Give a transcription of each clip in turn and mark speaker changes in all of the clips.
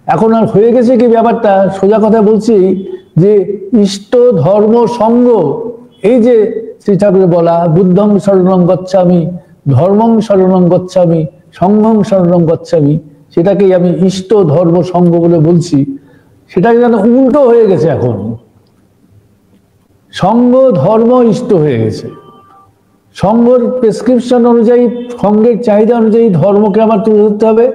Speaker 1: এখন আর হয়ে গেছে কি ব্যাপারটা, সোজা কথা বলছি, যে ইষ্ট ধর্ম সঙ্গ, এই যে শ্রী ঠাকুরের বলা বুদ্ধং শরণং গচ্ছামি, ধর্মং শরণং গচ্ছামি, সংঘং শরণং গচ্ছামি, সেটাকেই আমি ইষ্ট ধর্ম সঙ্গ বলে বলছি। সেটা যেন উল্টো হয়ে গেছে এখন, সঙ্গ ধর্ম ইষ্ট হয়ে গেছে। সঙ্গের প্রেসক্রিপশন অনুযায়ী, সঙ্গের চাহিদা অনুযায়ী ধর্মকে আমার তুলে ধরতে হবে,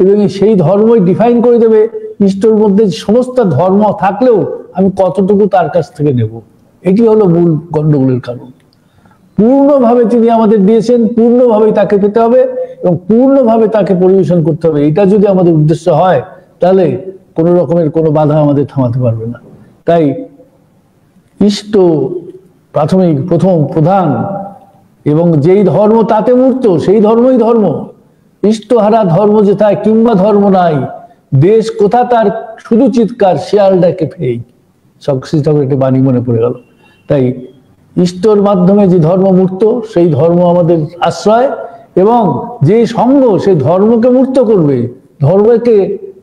Speaker 1: এবং সেই ধর্মই ডিফাইন করে দেবে ইষ্টর মধ্যে সমস্ত ধর্ম থাকলেও আমি কতটুকু তার কাছ থেকে নেব। এটি হলো মূল গণ্ডগোলের কারণ। পূর্ণভাবে তিনি আমাদের দিয়েছেন, পূর্ণভাবেই তাকে পেতে হবে এবং পূর্ণভাবে তাকে পরিবেশন করতে হবে। এটা যদি আমাদের উদ্দেশ্য হয়, তাহলে কোনো রকমের কোনো বাধা আমাদের থামাতে পারবে না। তাই ইষ্ট প্রাথমিক, প্রথম, প্রধান, এবং যেই ধর্ম তাতে মূর্ত সেই ধর্মই ধর্ম। ইষ্টহারা ধর্ম যে তাই কিংবা ধর্ম নাই, দেশ কোথা তার শুধু চিৎকার শিয়াল ডাকে ফেই। সব শ্রী ঠাকুরের একটি বাণী মনে পড়ে গেল। তাই ইষ্টর মাধ্যমে যে ধর্ম মূর্ত, সেই ধর্ম আমাদের আশ্রয়, এবং যে সঙ্গ সেই ধর্মকে মূর্ত করবে, ধর্মকে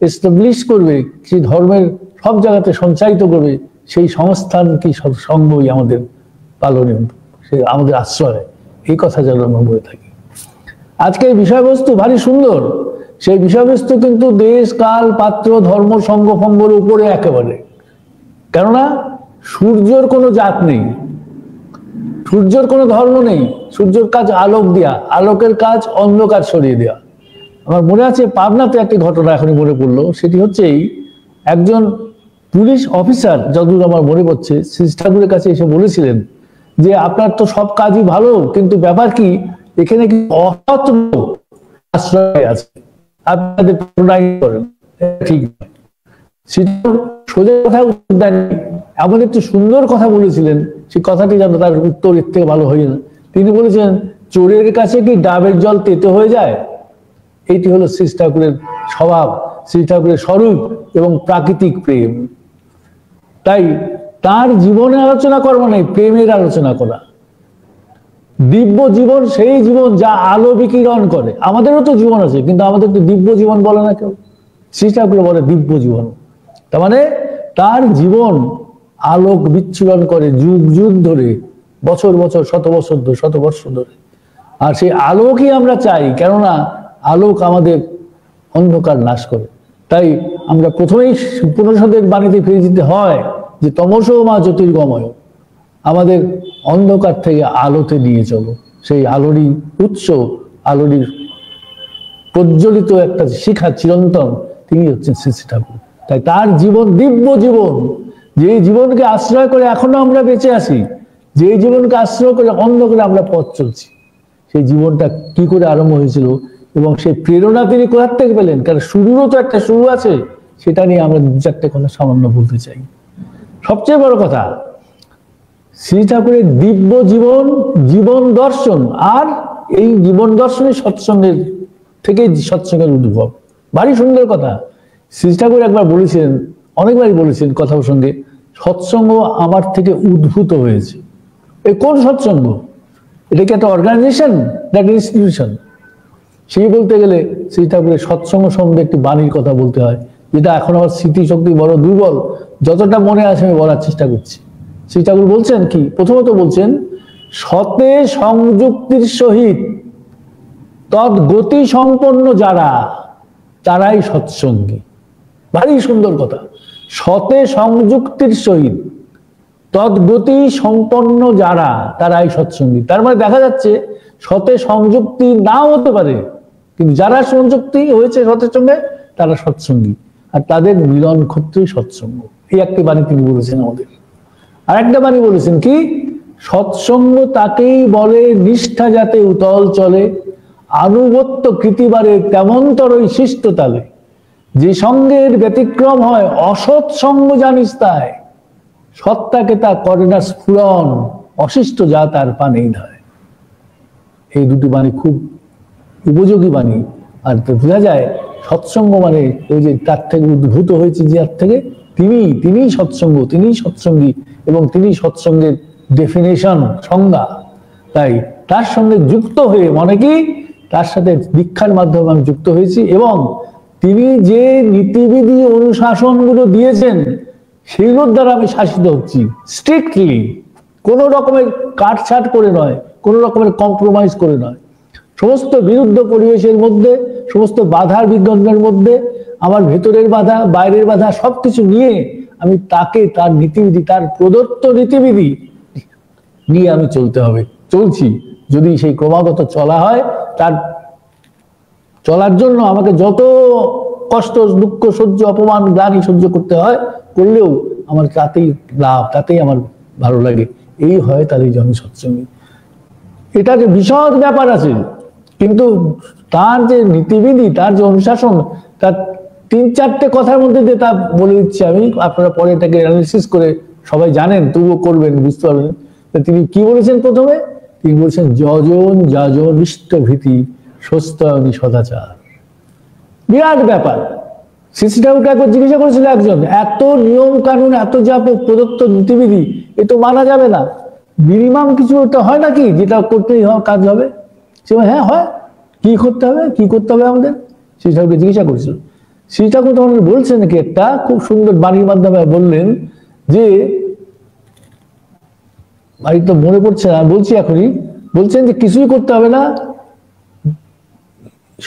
Speaker 1: এস্টাবলিশ করবে, সেই ধর্মের সব জায়গাতে সঞ্চারিত করবে, সেই সংস্থান কি সঙ্গই আমাদের পালনীয়, সে আমাদের আশ্রয়। এই কথা যেন আমরা বলে থাকি। আজকে এই বিষয়বস্তু ভারী সুন্দর, সেই বিষয়বস্তু কিন্তু দেশ কাল পাত্র ধর্ম সঙ্গ ফঙ্গর উপরে একেবারে। কেননা সূর্যর কোনো জাত নেই, সূর্যের কোনো ধর্ম নেই। সূর্যের কাজ আলোক দেয়া, আলোকের কাজ অন্ধকার সরিয়ে দেওয়া। আমার মনে আছে পাবনাতে একটি ঘটনা এখনই মনে পড়লো, সেটি হচ্ছে একজন পুলিশ অফিসার, যতদূর আমার মনে পড়ছে, শ্রী ঠাকুরের কাছে এসে বলেছিলেন যে আপনার তো সব কাজই ভালো, কিন্তু ব্যাপার কি এখানে কি অসৎ লোক আশ্রয় আছে, আপনাদের করেন, ঠিক নয়। সোজা কথা উত্তর দেননি, এমন একটু সুন্দর কথা বলেছিলেন, সেই কথাটি যেন তার উত্তর এর থেকে ভালো হয় না। তিনি বলেছেন, চোরের কাছে কি ডাবের জল তেতো হয়ে যায়? এইটি হলো শ্রী ঠাকুরের স্বভাব, শ্রী ঠাকুরের স্বরূপ এবং প্রাকৃতিক প্রেম। তাই তার জীবনের আলোচনা করা মানে প্রেমের আলোচনা করা। দিব্য জীবন সেই জীবন যা আলো বিকিরণ করে। আমাদেরও তো জীবন আছে, কিন্তু আমাদের তো দিব্য জীবন বলে না কেউ। শ্রী ঠাকুর বলে দিব্য জীবন, তার মানে তার জীবন আলোক বিচ্ছুরণ করে যুগ যুগ ধরে, বছর বছর, শত বছর ধরে, শত বর্ষ ধরে। আর সেই আলোকই আমরা চাই, কেননা আলোক আমাদের অন্ধকার নাশ করে। তাই আমরা প্রথমেই উপনিষদের বাণীতে ফিরে যেতে হয় যে তমসো মা জ্যোতির্গময়, আমাদের অন্ধকার থেকে আলোতে নিয়ে চলো। সেই আলোরই উৎস, আলোরই প্রজ্বলিত একটা শিখা চিরন্তন, তিনি হচ্ছেন শ্রী শ্রী ঠাকুর। তাই তার জীবন দিব্য জীবন, যে জীবনকে আশ্রয় করে এখনো আমরা বেঁচে আছি, যে জীবনকে আশ্রয় করে অন্ধকারে আমরা পথ চলছি, সেই জীবনটা কি করে আরম্ভ হয়েছিল এবং সেই প্রেরণা তিনি কোথার থেকে পেলেন, কারণ শুরুরও তো একটা শুরু আছে, সেটা নিয়ে আমরা দু চারটে কথা সামান্য বলতে চাই। সবচেয়ে বড় কথা, শ্রী ঠাকুরের দিব্য জীবন, জীবন দর্শন, আর এই জীবন দর্শনের সৎসঙ্গের থেকে সৎসঙ্গের উদ্ভব। ভারী সুন্দর কথা। শ্রী ঠাকুর একবার বলেছিলেন, অনেকবারই বলেছেন কথা প্রসঙ্গে, সৎসঙ্গ আমার থেকে উদ্ভূত হয়েছে। এই কোন সৎসঙ্গ? এটা কি একটা অর্গানাইজেশন, একটা ইনস্টিটিউশন? সেই বলতে গেলে শ্রী ঠাকুরের সৎসঙ্গ সম্বন্ধে একটি বাণীর কথা বলতে হয়, যেটা এখন আমার স্মৃতিশক্তি বড় দুর্বল, যতটা মনে আছে আমি বলার চেষ্টা করছি। শ্রী ঠাকুর বলছেন কি, প্রথমত বলছেন, সতে সংযুক্তির সহিত তদ্গতি সম্পন্ন যারা, তারাই সৎসঙ্গী। ভারী সুন্দর কথা। সতে সংযুক্তির সহিত তদ্গতি সম্পন্ন যারা, তারাই সৎসঙ্গী। তার মানে দেখা যাচ্ছে সতে সংযুক্তি নাও হতে পারে, কিন্তু যারা সংযুক্তি হয়েছে সতের সঙ্গে, তারা সৎসঙ্গী, আর তাদের মিলন ক্ষেত্রেই সৎসঙ্গ। এই একটি বাণী তিনি বলেছেন আমাদের। আর একটা বাণী বলেছেন কি, সৎসঙ্গ তাকেই বলে নিষ্ঠা যাতে উতল চলে, আনুগত্য কৃতিবারে তেমনতরই শিষ্ট তালে, যে সঙ্গের ব্যতিক্রম হয় অসৎ সঙ্গ জানিস তাই, সত্তাকে তা করে না স্ফুরণ, অশিষ্ট যা তার পানেই ধায়। এই দুটি বাণী খুব উপযোগী বাণী। আর বোঝা যায় সৎসঙ্গ মানে ওই যে তার থেকে উদ্ভূত হয়েছে, যার থেকে তিনি সৎসঙ্গ, তিনিই সৎসঙ্গী, এবং তিনি সৎসঙ্গের ডেফিনেশন, সংজ্ঞা। তাই তার সঙ্গে যুক্ত হয়ে, মানে কি তার সাথে দীক্ষার মাধ্যমে আমি যুক্ত হয়েছি, এবং তিনি যে নীতিবিধি অনুশাসনগুলো দিয়েছেন সেগুলোর দ্বারা আমি শাসিত হচ্ছি স্ট্রিক্টলি, কোনো রকমের কাটছাট করে নয়, কোনো রকমের কম্প্রোমাইজ করে নয়। সমস্ত বিরুদ্ধ পরিবেশের মধ্যে, সমস্ত বাধার বিঘ্নের মধ্যে, আমার ভেতরের বাধা, বাইরের বাধা সবকিছু নিয়ে আমি তাকে তার নীতিবিধি, তার প্রদত্ত নীতিবিধি নিয়ে আমি চলতে হবে, চলছি। যদি সেই ক্রমাগত চলা হয়, তার চলার জন্য আমাকে যত কষ্ট, দুঃখ সহ্য, অপমান, গ্লানি সহ্য করতে হয়, করলেও আমার তাতেই লাভ, তাতেই আমার ভালো লাগে। এই হয় তাদের জন্য সৎসঙ্গী। এটা যে বিশদ ব্যাপার আছে, কিন্তু তার যে নীতিবিধি, তার যে অনুশাসন, তার 3-4টে কথার মধ্যে দিয়ে তা বলে দিচ্ছি আমি, আপনারা পরে এটাকে অ্যানালিসিস করে সবাই জানেন, তবুও করবেন, বুঝতে পারবেন। তিনি কি বলেছেন প্রথমে? তিনি বলছেন যজন যাজন ইষ্টভীতি স্বস্তায়নী সদাচার। বিরাট ব্যাপার। শ্রী ঠাকুরকে একবার জিজ্ঞাসা করেছিল একজন, এত নিয়ম কানুন, এত যা প্রদত্ত নীতিবিধি, এ তো মানা যাবে না, মিনিমাম কিছু একটা হয় নাকি যেটা করতেই কাজ হবে? সে হ্যাঁ হয়। কি করতে হবে, কি করতে হবে আমাদের? শ্রী ঠাকুরকে জিজ্ঞাসা করেছিল। শ্রী ঠাকুর তখন বলছেন নাকি একটা খুব সুন্দর বাণীর মাধ্যমে বললেন যে, বাড়ি তো মনে পড়ছে না, বলছি এখনই, বলছেন যে কিছুই করতে হবে না,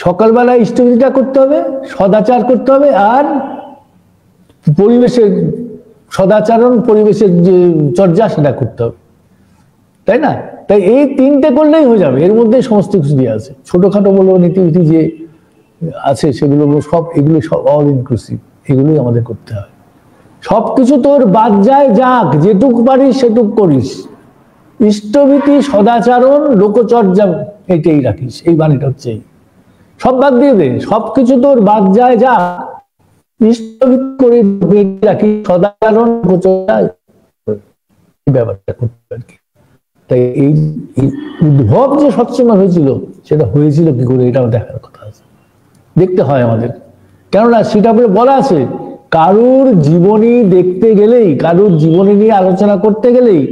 Speaker 1: সকালবেলায় ইষ্টবিধিটা করতে হবে, সদাচার করতে হবে, আর পরিবেশের সদাচরণ, পরিবেশের যে চর্যা সেটা করতে হবে, তাই না? তাই এই 3টে করলেই হয়ে যাবে, এর মধ্যে সমস্ত কিছু দিয়ে আছে। ছোটখাটো বলো নীতিবিধি যে আছে সেগুলো সব, এগুলো সব অল ইনক্লুসিভ, এগুলোই আমাদের করতে হয়। সবকিছু তোর বাদ যায় যাক, যেটুক পারিস সেটুক করিস, ইষ্টভীতি, সদাচরণ, লোকচর্যা এটাই রাখিস। এই বাণীটা হচ্ছে সব বাদ দিয়ে দে, সবকিছু তোর বাদ যায় যা, ইষ্টভীতি করে রাখিস, সদাচরণ, লোকচর্যা, ব্যাপারটা করতে আর কি। তাই এই উদ্ভব যে সৎসঙ্গ হয়েছিল, সেটা হয়েছিল কি করে, এটাও দেখার কথা আছে, দেখতে হয় আমাদের। কেননা সেটা বলা আছে, কারুর জীবনী দেখতে গেলেই, কারুর জীবনী নিয়ে আলোচনা করতে গেলেই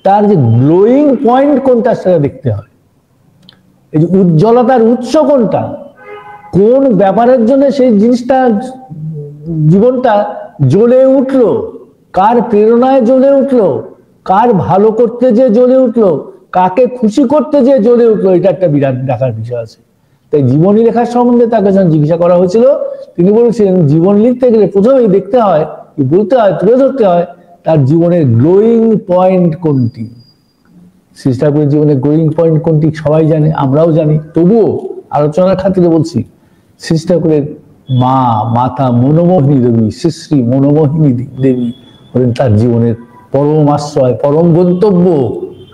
Speaker 1: তার যে গ্লোয়িং পয়েন্ট কোনটা সেটা দেখতে হয়। এই যে উজ্জ্বলতার উৎস কোনটা, কোন ব্যাপারের জন্য সেই জিনিসটা, জীবনটা জ্বলে উঠলো, কার প্রেরণায় জ্বলে উঠলো, কার ভালো করতে যে জ্বলে উঠলো, কাকে খুশি করতে যে জ্বলে উঠলো, এটা একটা বিরাট দেখার বিষয় আছে। তাই জীবনী লেখার সম্বন্ধে তাকে যখন জিজ্ঞাসা করা হয়েছিল, তিনি বলেছিলেন জীবন লিখতে গেলে প্রথমেই দেখতে হয়, বলতে হয়, তুলে ধরতে হয় তার জীবনের গ্লোয়িং পয়েন্ট কোনটি। শ্রী ঠাকুরের জীবনের গ্লোয়িং পয়েন্ট কোনটি সবাই জানে, আমরাও জানি, তবুও আলোচনার খাতিরে বলছি। শ্রী ঠাকুরের মা, মাতা মনোমোহিনী দেবী, শ্রী মনোমোহিনী দেবী হলেন তার জীবনের পরম আশ্রয়, পরম গন্তব্য,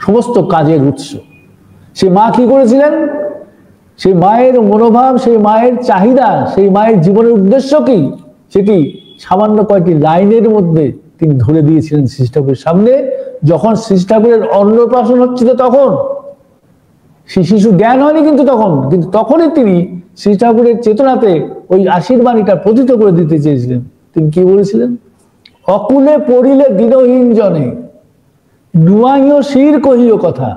Speaker 1: সমস্ত কাজের উৎস। সে মা কি করেছিলেন? সেই মায়ের মনোভাব, সেই মায়ের চাহিদা, সেই মায়ের জীবনের উদ্দেশ্য কি, সেটি সামান্য কয়েকটি লাইনের মধ্যে তিনি ধরে দিয়েছিলেন শ্রী ঠাকুরের সামনে। যখন শ্রী ঠাকুরের অন্নপ্রাশন হচ্ছিল তখন, শিশু জ্ঞান হয়নি কিন্তু তখনই তিনি শ্রী ঠাকুরের চেতনাতে ওই আশীর্বাণীটা প্রথিত করে দিতে চেয়েছিলেন। তিনি কি বলেছিলেন? অকুলে পড়িলে দিনহীন জনে, নুয়াইও শির কহিও কথা,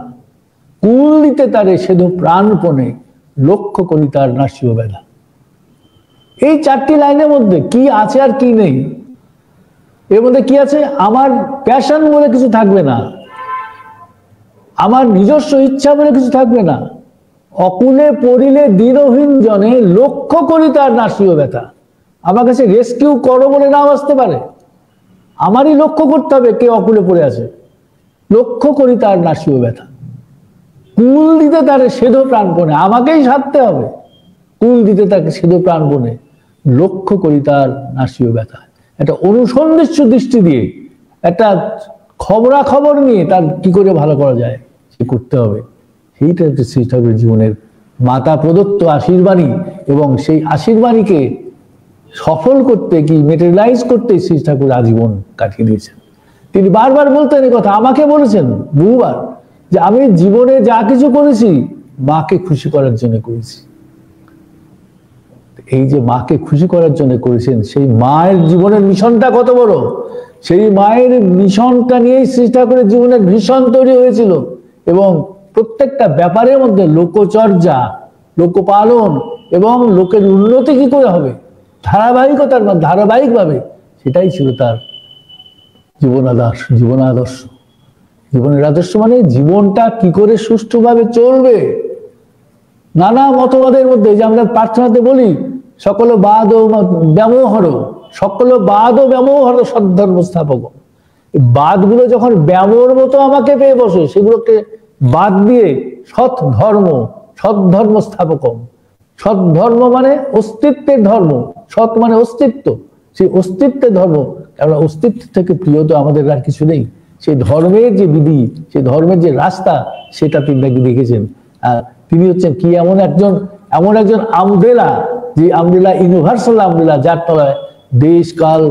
Speaker 1: কুল দিতে তারে সেধ প্রাণপণে, লক্ষ্য করি তার নাসিও বেলা। এই 4টি লাইনের মধ্যে কি আছে আর কি নেই? এর মধ্যে কি আছে? আমার প্যাশন বলে কিছু থাকবে না, আমার নিজস্ব ইচ্ছা বলে কিছু থাকবে না। অকুলে পড়িলে দিনহীন জনে, লক্ষ্য করি তার নাসিও ব্যথা। আমার কাছে রেস্কিউ করো বলে নাও আসতে পারে, আমারই লক্ষ্য করতে হবে কে অকুলে পড়ে আছে, লক্ষ্য করি তার নাসিও ব্যথা, কুল দিতে তারে সেধ প্রাণপণে, আমাকেই সাধতে হবে, কুল দিতে তাকে সেধ প্রাণপণে, লক্ষ্য করি তার নাসিও ব্যথা। একটা অনুসন্ধিৎস দৃষ্টি দিয়ে, একটা খবরাখবর নিয়ে তার কি করে ভালো করা যায় সে করতে হবে। সেইটা হচ্ছে শ্রী ঠাকুরের জীবনের মাতা প্রদত্ত আশীর্বাণী, এবং সেই আশীর্বাণীকে সফল করতে, কি মেটেরিয়ালাইজ করতে শ্রী ঠাকুর আজীবন কাটিয়ে দিয়েছেন। তিনি বারবার বলতেন এই কথা, আমাকে বলেছেন বহুবার, যে আমি জীবনে যা কিছু করেছি মাকে খুশি করার জন্য করেছি। এই যে মাকে খুশি করার জন্য করেছেন, সেই মায়ের জীবনের মিশনটা কত বড়, সেই মায়ের মিশনটা নিয়েই শ্রী ঠাকুরের জীবনের ভীষণ তৈরি হয়েছিল। এবং প্রত্যেকটা ব্যাপারের মধ্যে লোকচর্যা, লোকপালন এবং লোকের উন্নতি কি করে হবে, ধারাবাহিকভাবে সেটাই ছিল তার জীবনাদর্শ। জীবনের আদর্শ মানে জীবনটা কি করে সুষ্ঠুভাবে চলবে। নানা মতবাদের মধ্যে, যে আমরা প্রার্থনাতে বলি, সকল বাদ ও ব্যামোহর সদ্ধর্ম স্থাপক। বাদগুলো যখন ব্যামোর মতো আমাকে পেয়ে বসে, সেগুলোকে বাদ দিয়ে সৎ ধর্ম স্থাপক। সৎ ধর্ম মানে অস্তিত্বের ধর্ম, সৎ মানে অস্তিত্ব, সেই অস্তিত্বের ধর্ম। কারণ অস্তিত্ব থেকে প্রিয় তো আমাদের আর কিছু নেই। সেই ধর্মের যে বিধি, সেই ধর্মের যে রাস্তা, সেটা তিনি নাকি দেখেছেন। আর তিনি হচ্ছেন কি এমন একজন আমব্রেলা, যে আমব্রেলা ইউনিভার্সাল আমব্রেলা, যার তলায় দেশ কাল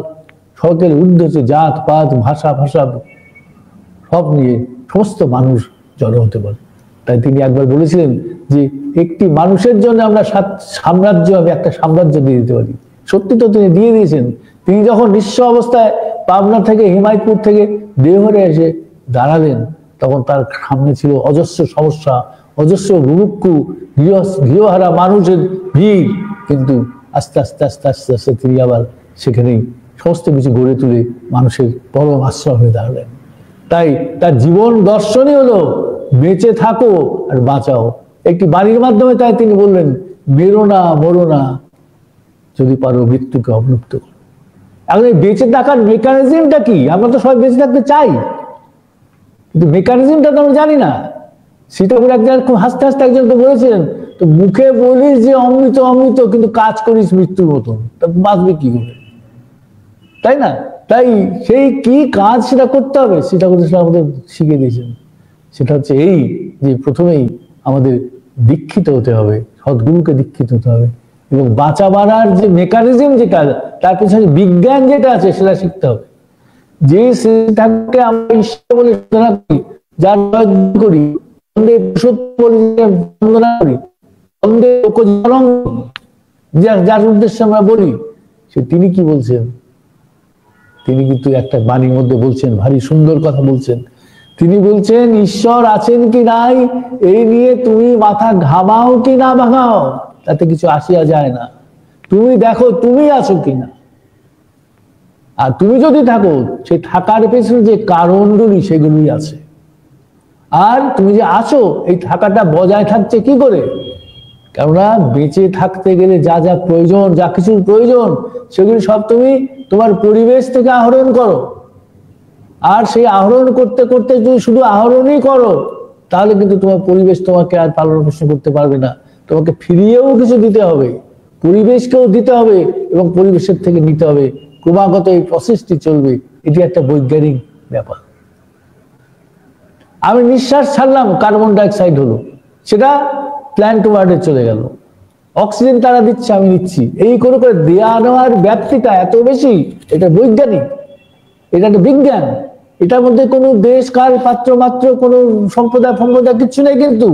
Speaker 1: সকলের ঊর্ধ্বে হচ্ছে জাত পাত ভাষা সব নিয়ে সমস্ত মানুষ জড়ো হতে পারে। তাই তিনি একবার বলেছিলেন যে একটি মানুষের জন্য আমরা একটা সাম্রাজ্য দিয়ে দিতে পারি। সত্যি তো তিনি দিয়ে দিয়েছেন। তিনি যখন নিঃস্ব অবস্থায় পাবনা থেকে, হিমায়তপুর থেকে দেওঘরে এসে দাঁড়ালেন, তখন তার সামনে ছিল অজস্র সমস্যা, অজস্র মুমুক্ষু গৃহহারা মানুষের ভিড়। কিন্তু আস্তে আস্তে তিনি আবার সেখানেই সমস্ত কিছু গড়ে তুলে মানুষের পরম আশ্রয় হয়ে দাঁড়ালেন। তাই তার জীবন দর্শনই হলো বেঁচে থাকো আর বাঁচাও। একটি বাণীর মাধ্যমে তাই তিনি বললেন, মেরো না মরো না, যদি পারো মৃত্যুকে অবলুপ্ত করো। এখন এই বেঁচে থাকার মেকানিজমটা কি? আমরা তো সবাই বেঁচে থাকতে চাই, কিন্তু মেকানিজমটা তো আমরা জানি না। সীতাপুর একজন খুব হাসতে একজন তো বলেছিলেন, তো মুখে বলিস যে অমৃত অমৃত, কিন্তু কাজ করিস মৃত্যুর মতন, তা বাঁচবে কি করে? তাই না? তাই সেই কি কাজ সেটা করতে হবে, সেটা আমাদের শিখিয়ে দিয়েছেন। সেটা হচ্ছে এই যে প্রথমেই আমাদের দীক্ষিত হতে হবে, সদ্গুরুকে দীক্ষিত হতে হবে, এবং বাঁচা বাড়ার যে মেকানিজম যেটা, তার পিছনে বিজ্ঞান যেটা আছে সেটা শিখতে হবে। যে সেটাকে আমরা ঈশ্বর বলে সাধনা করি, যার করি, যার উদ্দেশ্যে আমরা বলি, তিনি কি বলছেন? তিনি কিন্তু একটা বাণীর মধ্যে বলছেন, ভারী সুন্দর কথা বলছেন। তিনি বলছেন, ঈশ্বর আছেন কি নাই এই নিয়ে তুমি মাথা ঘামাও কি না ভাঙাও, তাতে কিছু আসিয়া যায় না। তুমি দেখো তুমি আছো কিনা, আর তুমি যদি থাকো, সেই থাকার পেছনে যে কারণগুলি সেগুলি আছে। আর তুমি যে আছো, এই থাকাটা বজায় থাকছে কি করে? কেননা বেঁচে থাকতে গেলে যা প্রয়োজন, যা কিছুর প্রয়োজন, সেগুলি সব তুমি তোমার পরিবেশ থেকে আহরণ করো। আর সেই আহরণ করতে করতে যদি শুধু আহরণই করো, তাহলে কিন্তু তোমার পরিবেশ তোমাকে আর পালন পোষণ করতে পারবে না। তোমাকে ফিরিয়েও কিছু দিতে হবে, পরিবেশকেও দিতে হবে, এবং পরিবেশের থেকে নিতে হবে। ক্রমাগত এই প্রসেসটি চলবে। এটি একটা বৈজ্ঞানিক ব্যাপার। আমি নিঃশ্বাস ছাড়লাম, কার্বন ডাইঅক্সাইড হলো, সেটা প্ল্যান্ট ওয়ার্ডে চলে গেল। অক্সিজেন তারা দিচ্ছে, আমি নিচ্ছি, এই করে করে দেয়া নেওয়ার ব্যাপ্তিটা এত বেশি। এটা বৈজ্ঞানিক, এটা একটা বিজ্ঞান। এটার মধ্যে কোনো দেশ কাল পাত্র মাত্র কোনো সম্প্রদায় কিছু নেই, কিন্তু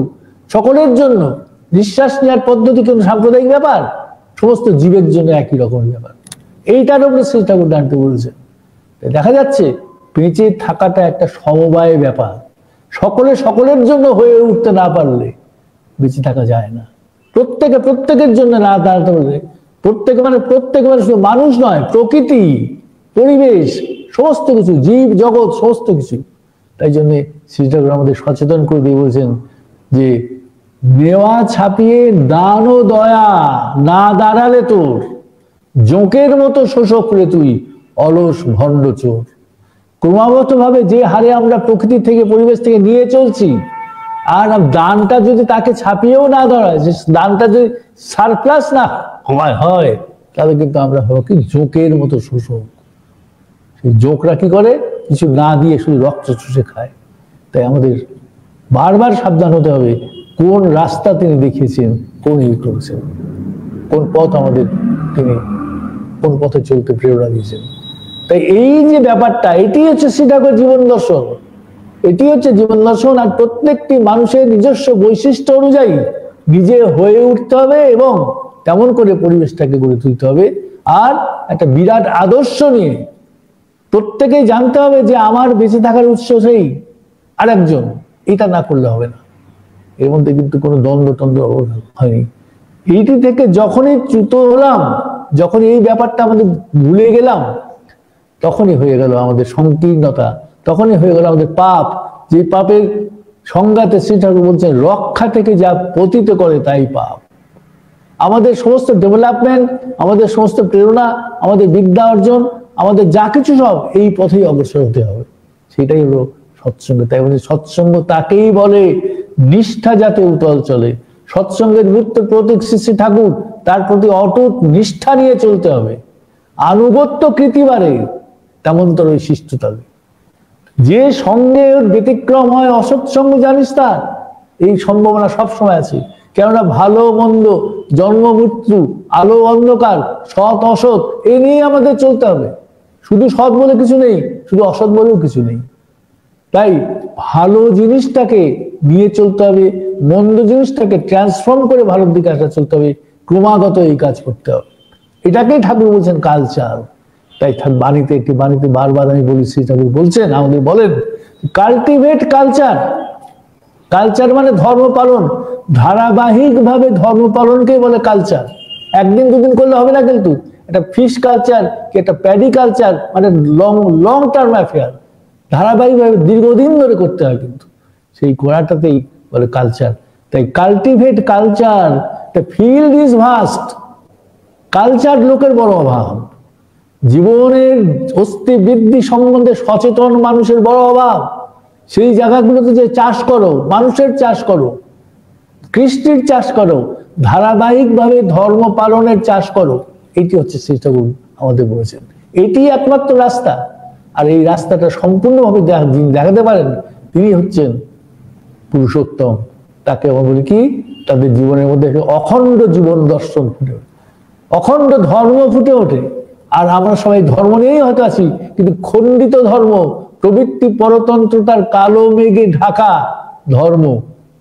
Speaker 1: সকলের জন্য নিঃশ্বাস নেওয়ার পদ্ধতি কোনো সাম্প্রদায়িক ব্যাপার, সমস্ত জীবের জন্য একই রকমের ব্যাপার। এইটার উপরে শ্রী ঠাকুর জানতে বলেছে। দেখা যাচ্ছে বেঁচে থাকাটা একটা সমবায় ব্যাপার। সকলের জন্য হয়ে উঠতে না পারলে বেঁচে থাকা যায় না। প্রত্যেকের জন্য না দাঁড়াতে পারলে, প্রত্যেকে মানে শুধু মানুষ নয়, প্রকৃতি, পরিবেশ, সমস্ত কিছু, জীব জগৎ, সমস্ত কিছু। তাই জন্য শ্রী ঠাকুর আমাদের সচেতন করে দিয়ে বলছেন যে, নেওয়া ছাপিয়ে দান ও দয়া না দাঁড়ালে তোর, জোঁকের মতো শোষক রে তুই, অলস ভণ্ড চোর। ক্রমাগত ভাবে যে হারে আমরা প্রকৃতি থেকে, পরিবেশ থেকে নিয়ে চলছি, আর দানটা যদি তাকে ছাপিয়েও না ধরায়, যে দানটা যদি সারপ্লাস না হয়, তাহলে কিন্তু আমরা হবো কি জোঁকের মতো শোষক। সেই জোঁকরা কি করে? কিছু না দিয়ে শুধু রক্ত চুষে খায়। তাই আমাদের বারবার সাবধান হতে হবে, কোন রাস্তা তিনি দেখিয়েছেন, কোন করেছেন, কোন পথ আমাদের তিনি কোন পথে চলতে প্রেরণা দিয়েছেন। তাই এই যে ব্যাপারটা, এটি হচ্ছে শ্রী ঠাকুর জীবন দর্শন। এটি হচ্ছে জীবন দর্শন। আর প্রত্যেকটি মানুষের নিজস্ব বৈশিষ্ট্য অনুযায়ী নিজে হয়ে উঠতে হবে, এবং তেমন করে পরিবেশটাকে গড়ে তুলতে হবে। আর একটা বিরাট আদর্শ নিয়ে প্রত্যেকেই জানতে হবে যে আমার বেঁচে থাকার উৎস সেই আরেকজন। এটা না করলে হবে না। এর মধ্যে কিন্তু কোনো দ্বন্দ্ব হয়নি। এইটি থেকে যখনই চ্যুত হলাম, যখন এই ব্যাপারটা আমাদের ভুলে গেলাম, তখনই হয়ে গেল আমাদের সংকীর্ণতা, তখনই হয়ে গেল আমাদের পাপ। যে পাপের সংজ্ঞাতে শ্রী ঠাকুর বলছেন, রক্ষা থেকে যা পতিত করে তাই পাপ। আমাদের সমস্ত ডেভেলপমেন্ট, আমাদের সমস্ত প্রেরণা, আমাদের বিদ্যা অর্জন, আমাদের যা কিছু সব এই পথেই অগ্রসর হতে হবে। সেটাই হলো সৎসঙ্গ। তাই বলে সৎসঙ্গ তাকেই বলে নিষ্ঠা যাতে উতল চলে। সৎসঙ্গের মূর্ত প্রতীক শ্রী শ্রী ঠাকুর, তার প্রতি অটুট নিষ্ঠা নিয়ে চলতে হবে। আনুগত্য কৃতিবারে তেমনতর ওই শিষ্টতা। যে সঙ্গের ব্যতিক্রম হয় অসৎসঙ্গ, জানিস তার এই সম্ভাবনা সবসময় আছে। কেননা ভালো মন্দ, জন্ম মৃত্যু, আলো অন্ধকার, সৎ অসৎ, এ নিয়ে আমাদের চলতে হবে। শুধু সৎ বলে কিছু নেই, শুধু অসৎ বলেও কিছু নেই। তাই ভালো জিনিসটাকে নিয়ে চলতে হবে, মন্দ জিনিসটাকে ট্রান্সফর্ম করে ভালোর দিকে আসা চলতে হবে, ক্রমাগত এই কাজ করতে হবে। এটাকেই ঠাকুর বলছেন কালচার। তাই বাণীতে, একটি বাণীতে বারবার আমি বলি, শ্রী ঠাকুর বলছেন, আমাদের বলেন, কাল্টিভেট কালচার। কালচার মানে ধর্ম পালন, ধারাবাহিক ভাবে ধর্ম পালনকে বলে কালচার। একদিন দুদিন করলে হবে না, কিন্তু একটা ফিশ কালচার কি একটা প্যাডি কালচার মানে লং টার্ম অ্যাফেয়ার, ধারাবাহিকভাবে দীর্ঘদিন ধরে করতে হয়। কিন্তু সেই করাটাতেই বলে কালচার। তাই cultivate culture, the field is vast. Culture লোকের বড় অভাব, জীবনের অস্তি বৃদ্ধি সম্বন্ধে সচেতন মানুষের বড় অভাব। সেই জায়গাগুলোতে যে চাষ করো, মানুষের চাষ করো, কৃষ্টির চাষ করো, ধারাবাহিকভাবে ধর্ম পালনের চাষ করো, এটি হচ্ছে শ্রী ঠাকুর আমাদের বলেছেন। এটি একমাত্র রাস্তা। আর এই রাস্তাটা সম্পূর্ণভাবে দেখাতে পারেন তিনি হচ্ছেন পুরুষোত্তম। তাকে আমরা বলি কি, তাদের জীবনের মধ্যে অখণ্ড জীবন দর্শন ফুটে ওঠে, অখণ্ড ধর্ম ফুটে ওঠে। আর আমরা সবাই ধর্ম নিয়েই হয়তো আছি, কিন্তু খণ্ডিত ধর্ম, প্রবৃত্তি পরতন্ত্রতার কালো মেঘে ঢাকা ধর্ম,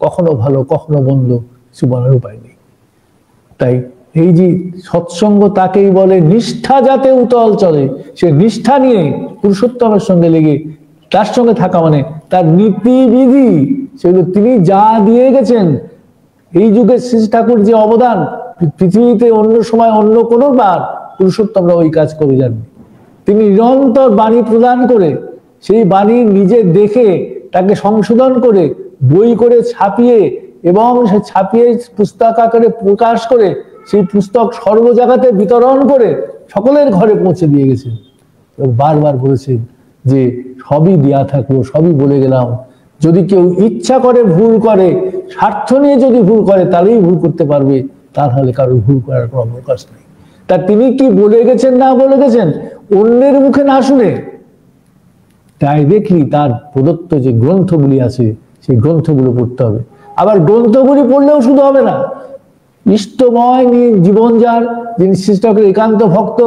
Speaker 1: কখনো ভালো কখনো মন্দ, কিছু বলার উপায় নেই। তাই এই যে সৎসঙ্গ তাকেই বলে নিষ্ঠা যাতে উতল চলে। সে নিষ্ঠা নিয়ে পুরুষোত্তমের সঙ্গে লেগে তার সঙ্গে থাকা মানে তার নীতিবিধি, সেগুলো তিনি যা দিয়ে গেছেন। এই যুগে শ্রী ঠাকুর যে অবদান, পৃথিবীতে অন্য সময় অন্য কোনো বার পুরুষোত্তমরা ওই কাজ করে যাননি। তিনি নিরন্তর বাণী প্রদান করে, সেই বাণী নিজে দেখে তাকে সংশোধন করে বই করে ছাপিয়ে, এবং সে ছাপিয়ে পুস্তক আকারে প্রকাশ করে সেই পুস্তক সর্ব জায়গাতে বিতরণ করে সকলের ঘরে পৌঁছে দিয়ে গেছেন। এবং বারবার বলেছেন যে সবই দেয়া থাকলো, সবই বলে গেলাম। যদি কেউ ইচ্ছা করে ভুল করে, স্বার্থ নিয়ে যদি ভুল করে, তাহলেই ভুল করতে পারবে, তাহলে কারোর ভুল করার কোনো অবকাশ নেই। তা তিনি কি বলে গেছেন না বলে গেছেন অন্যের মুখে না শুনে ডাইরেক্টলি তার প্রদত্ত যে গ্রন্থগুলি আছে সেই গ্রন্থগুলো পড়তে হবে। আবার গ্রন্থগুলি পড়লেও শুধু হবে না, ইষ্টময় জীবন যার, যিনি শ্রী ঠাকুরের একান্ত ভক্ত,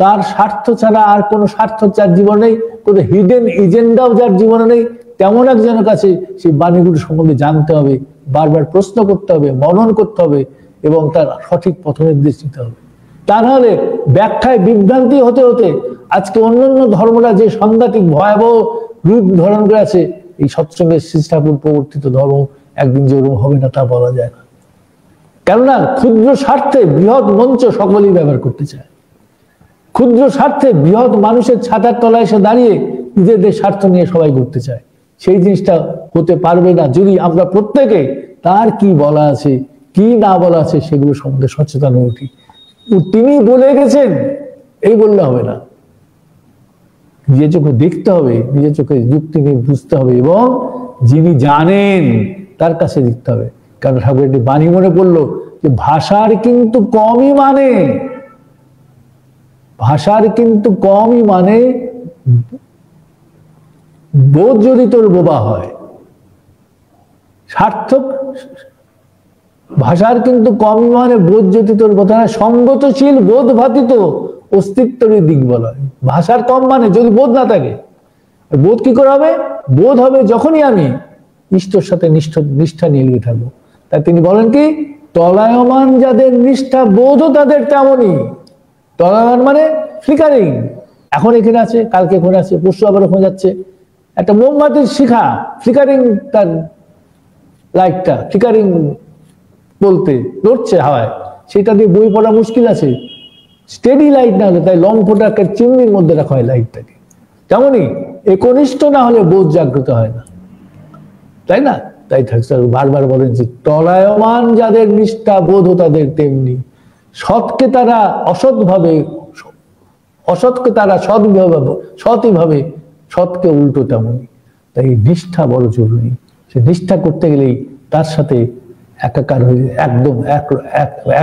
Speaker 1: তার স্বার্থ ছাড়া আর কোনো স্বার্থ যার জীবনে নেই, কোনো হিডেন এজেন্ডাও যার জীবনে নেই, তেমন একজনের কাছে সেই বাণীগুলি সম্বন্ধে জানতে হবে, বারবার প্রশ্ন করতে হবে, মনন করতে হবে, এবং তার সঠিক পথ নির্দেশ দিতে হবে। তা নাহলে ব্যাখ্যায় বিভ্রান্তি হতে হতে আজকে অন্যান্য ধর্মরা যে সাংঘাতিক ভয়াবহ রূপ ধারণ করে আছে, এই সৎসঙ্গের শ্রী ঠাকুর প্রবর্তিত ধর্ম একদিন যে ওরকম হবে না তা বলা যায় না। কেননা ক্ষুদ্র স্বার্থে বৃহৎ মঞ্চ সকলেই ব্যবহার করতে চায়। ক্ষুদ্র স্বার্থে বৃহৎ মানুষের ছাতার তলায় এসে দাঁড়িয়ে নিজেদের স্বার্থ নিয়ে সবাই ঘুরতে চায়। সেই জিনিসটা হতে পারবে না যদি আমরা প্রত্যেকে তার কি বলা আছে কি না বলা আছে সেগুলো সম্বন্ধে সচেতন হয়ে উঠি। তিনি বলে গেছেন এই বললে হবে না, নিজের চোখে দেখতে হবে, নিজের চোখে যুক্তি নিয়ে বুঝতে হবে, এবং যিনি জানেন তার কাছে দেখতে হবে। কারণ ঠাকুর একটি বাণী মনে পড়লো যে ভাষার কিন্তু কমই মানে, ভাষার কিন্তু কমই মানে বোধ যদি তোর বোবা হয়, সার্থক ভাষার কিন্তু কমই মানে বোধ যদি তোর বোধ হয়, সঙ্গতশীল বোধ ভাতিত অস্তিত্বের দিক বলা হয়। ভাষার কম মানে যদি বোধ না থাকে, বোধ কি করে হবে? বোধ হবে যখনই আমি ইষ্টর সাথে নিষ্ঠা নিয়ে লেগে থাকবো। তাই তিনি বলেন কি, তলায়মান যাদের নিষ্ঠা বোধও তাদের তেমনই। তলায়মান মানে ফ্লিকারিং, এখন এখানে আছে, কালকে এখানে আছে, পরশু আবার ওখানে যাচ্ছে। একটা মোমবাতির শিখা ফ্লিকারিং, তার লাইটটা ফ্লিকারিং বলতে নড়ছে হাওয়ায়, সেটা দিয়ে বই পড়া মুশকিল আছে। স্টেডি লাইট না হলে, তাই লম্ফটাকে চিমনির মধ্যে রাখা হয় লাইটটাকে, তেমনই একনিষ্ঠ না হলে বোধ জাগ্রত হয় না, তাই না? তাই বারবার বলেন যে টলায়মান যাদের নিষ্ঠা বোধ তাদের তেমনি, সৎকে তারা অসৎভাবে, অসৎকে তারা সৎভাবে, সৎকে উল্টো তেমনি। তাই নিষ্ঠা বড় জরুরি। সে নিষ্ঠা করতে গেলেই তার সাথে একাকার হয়ে একদম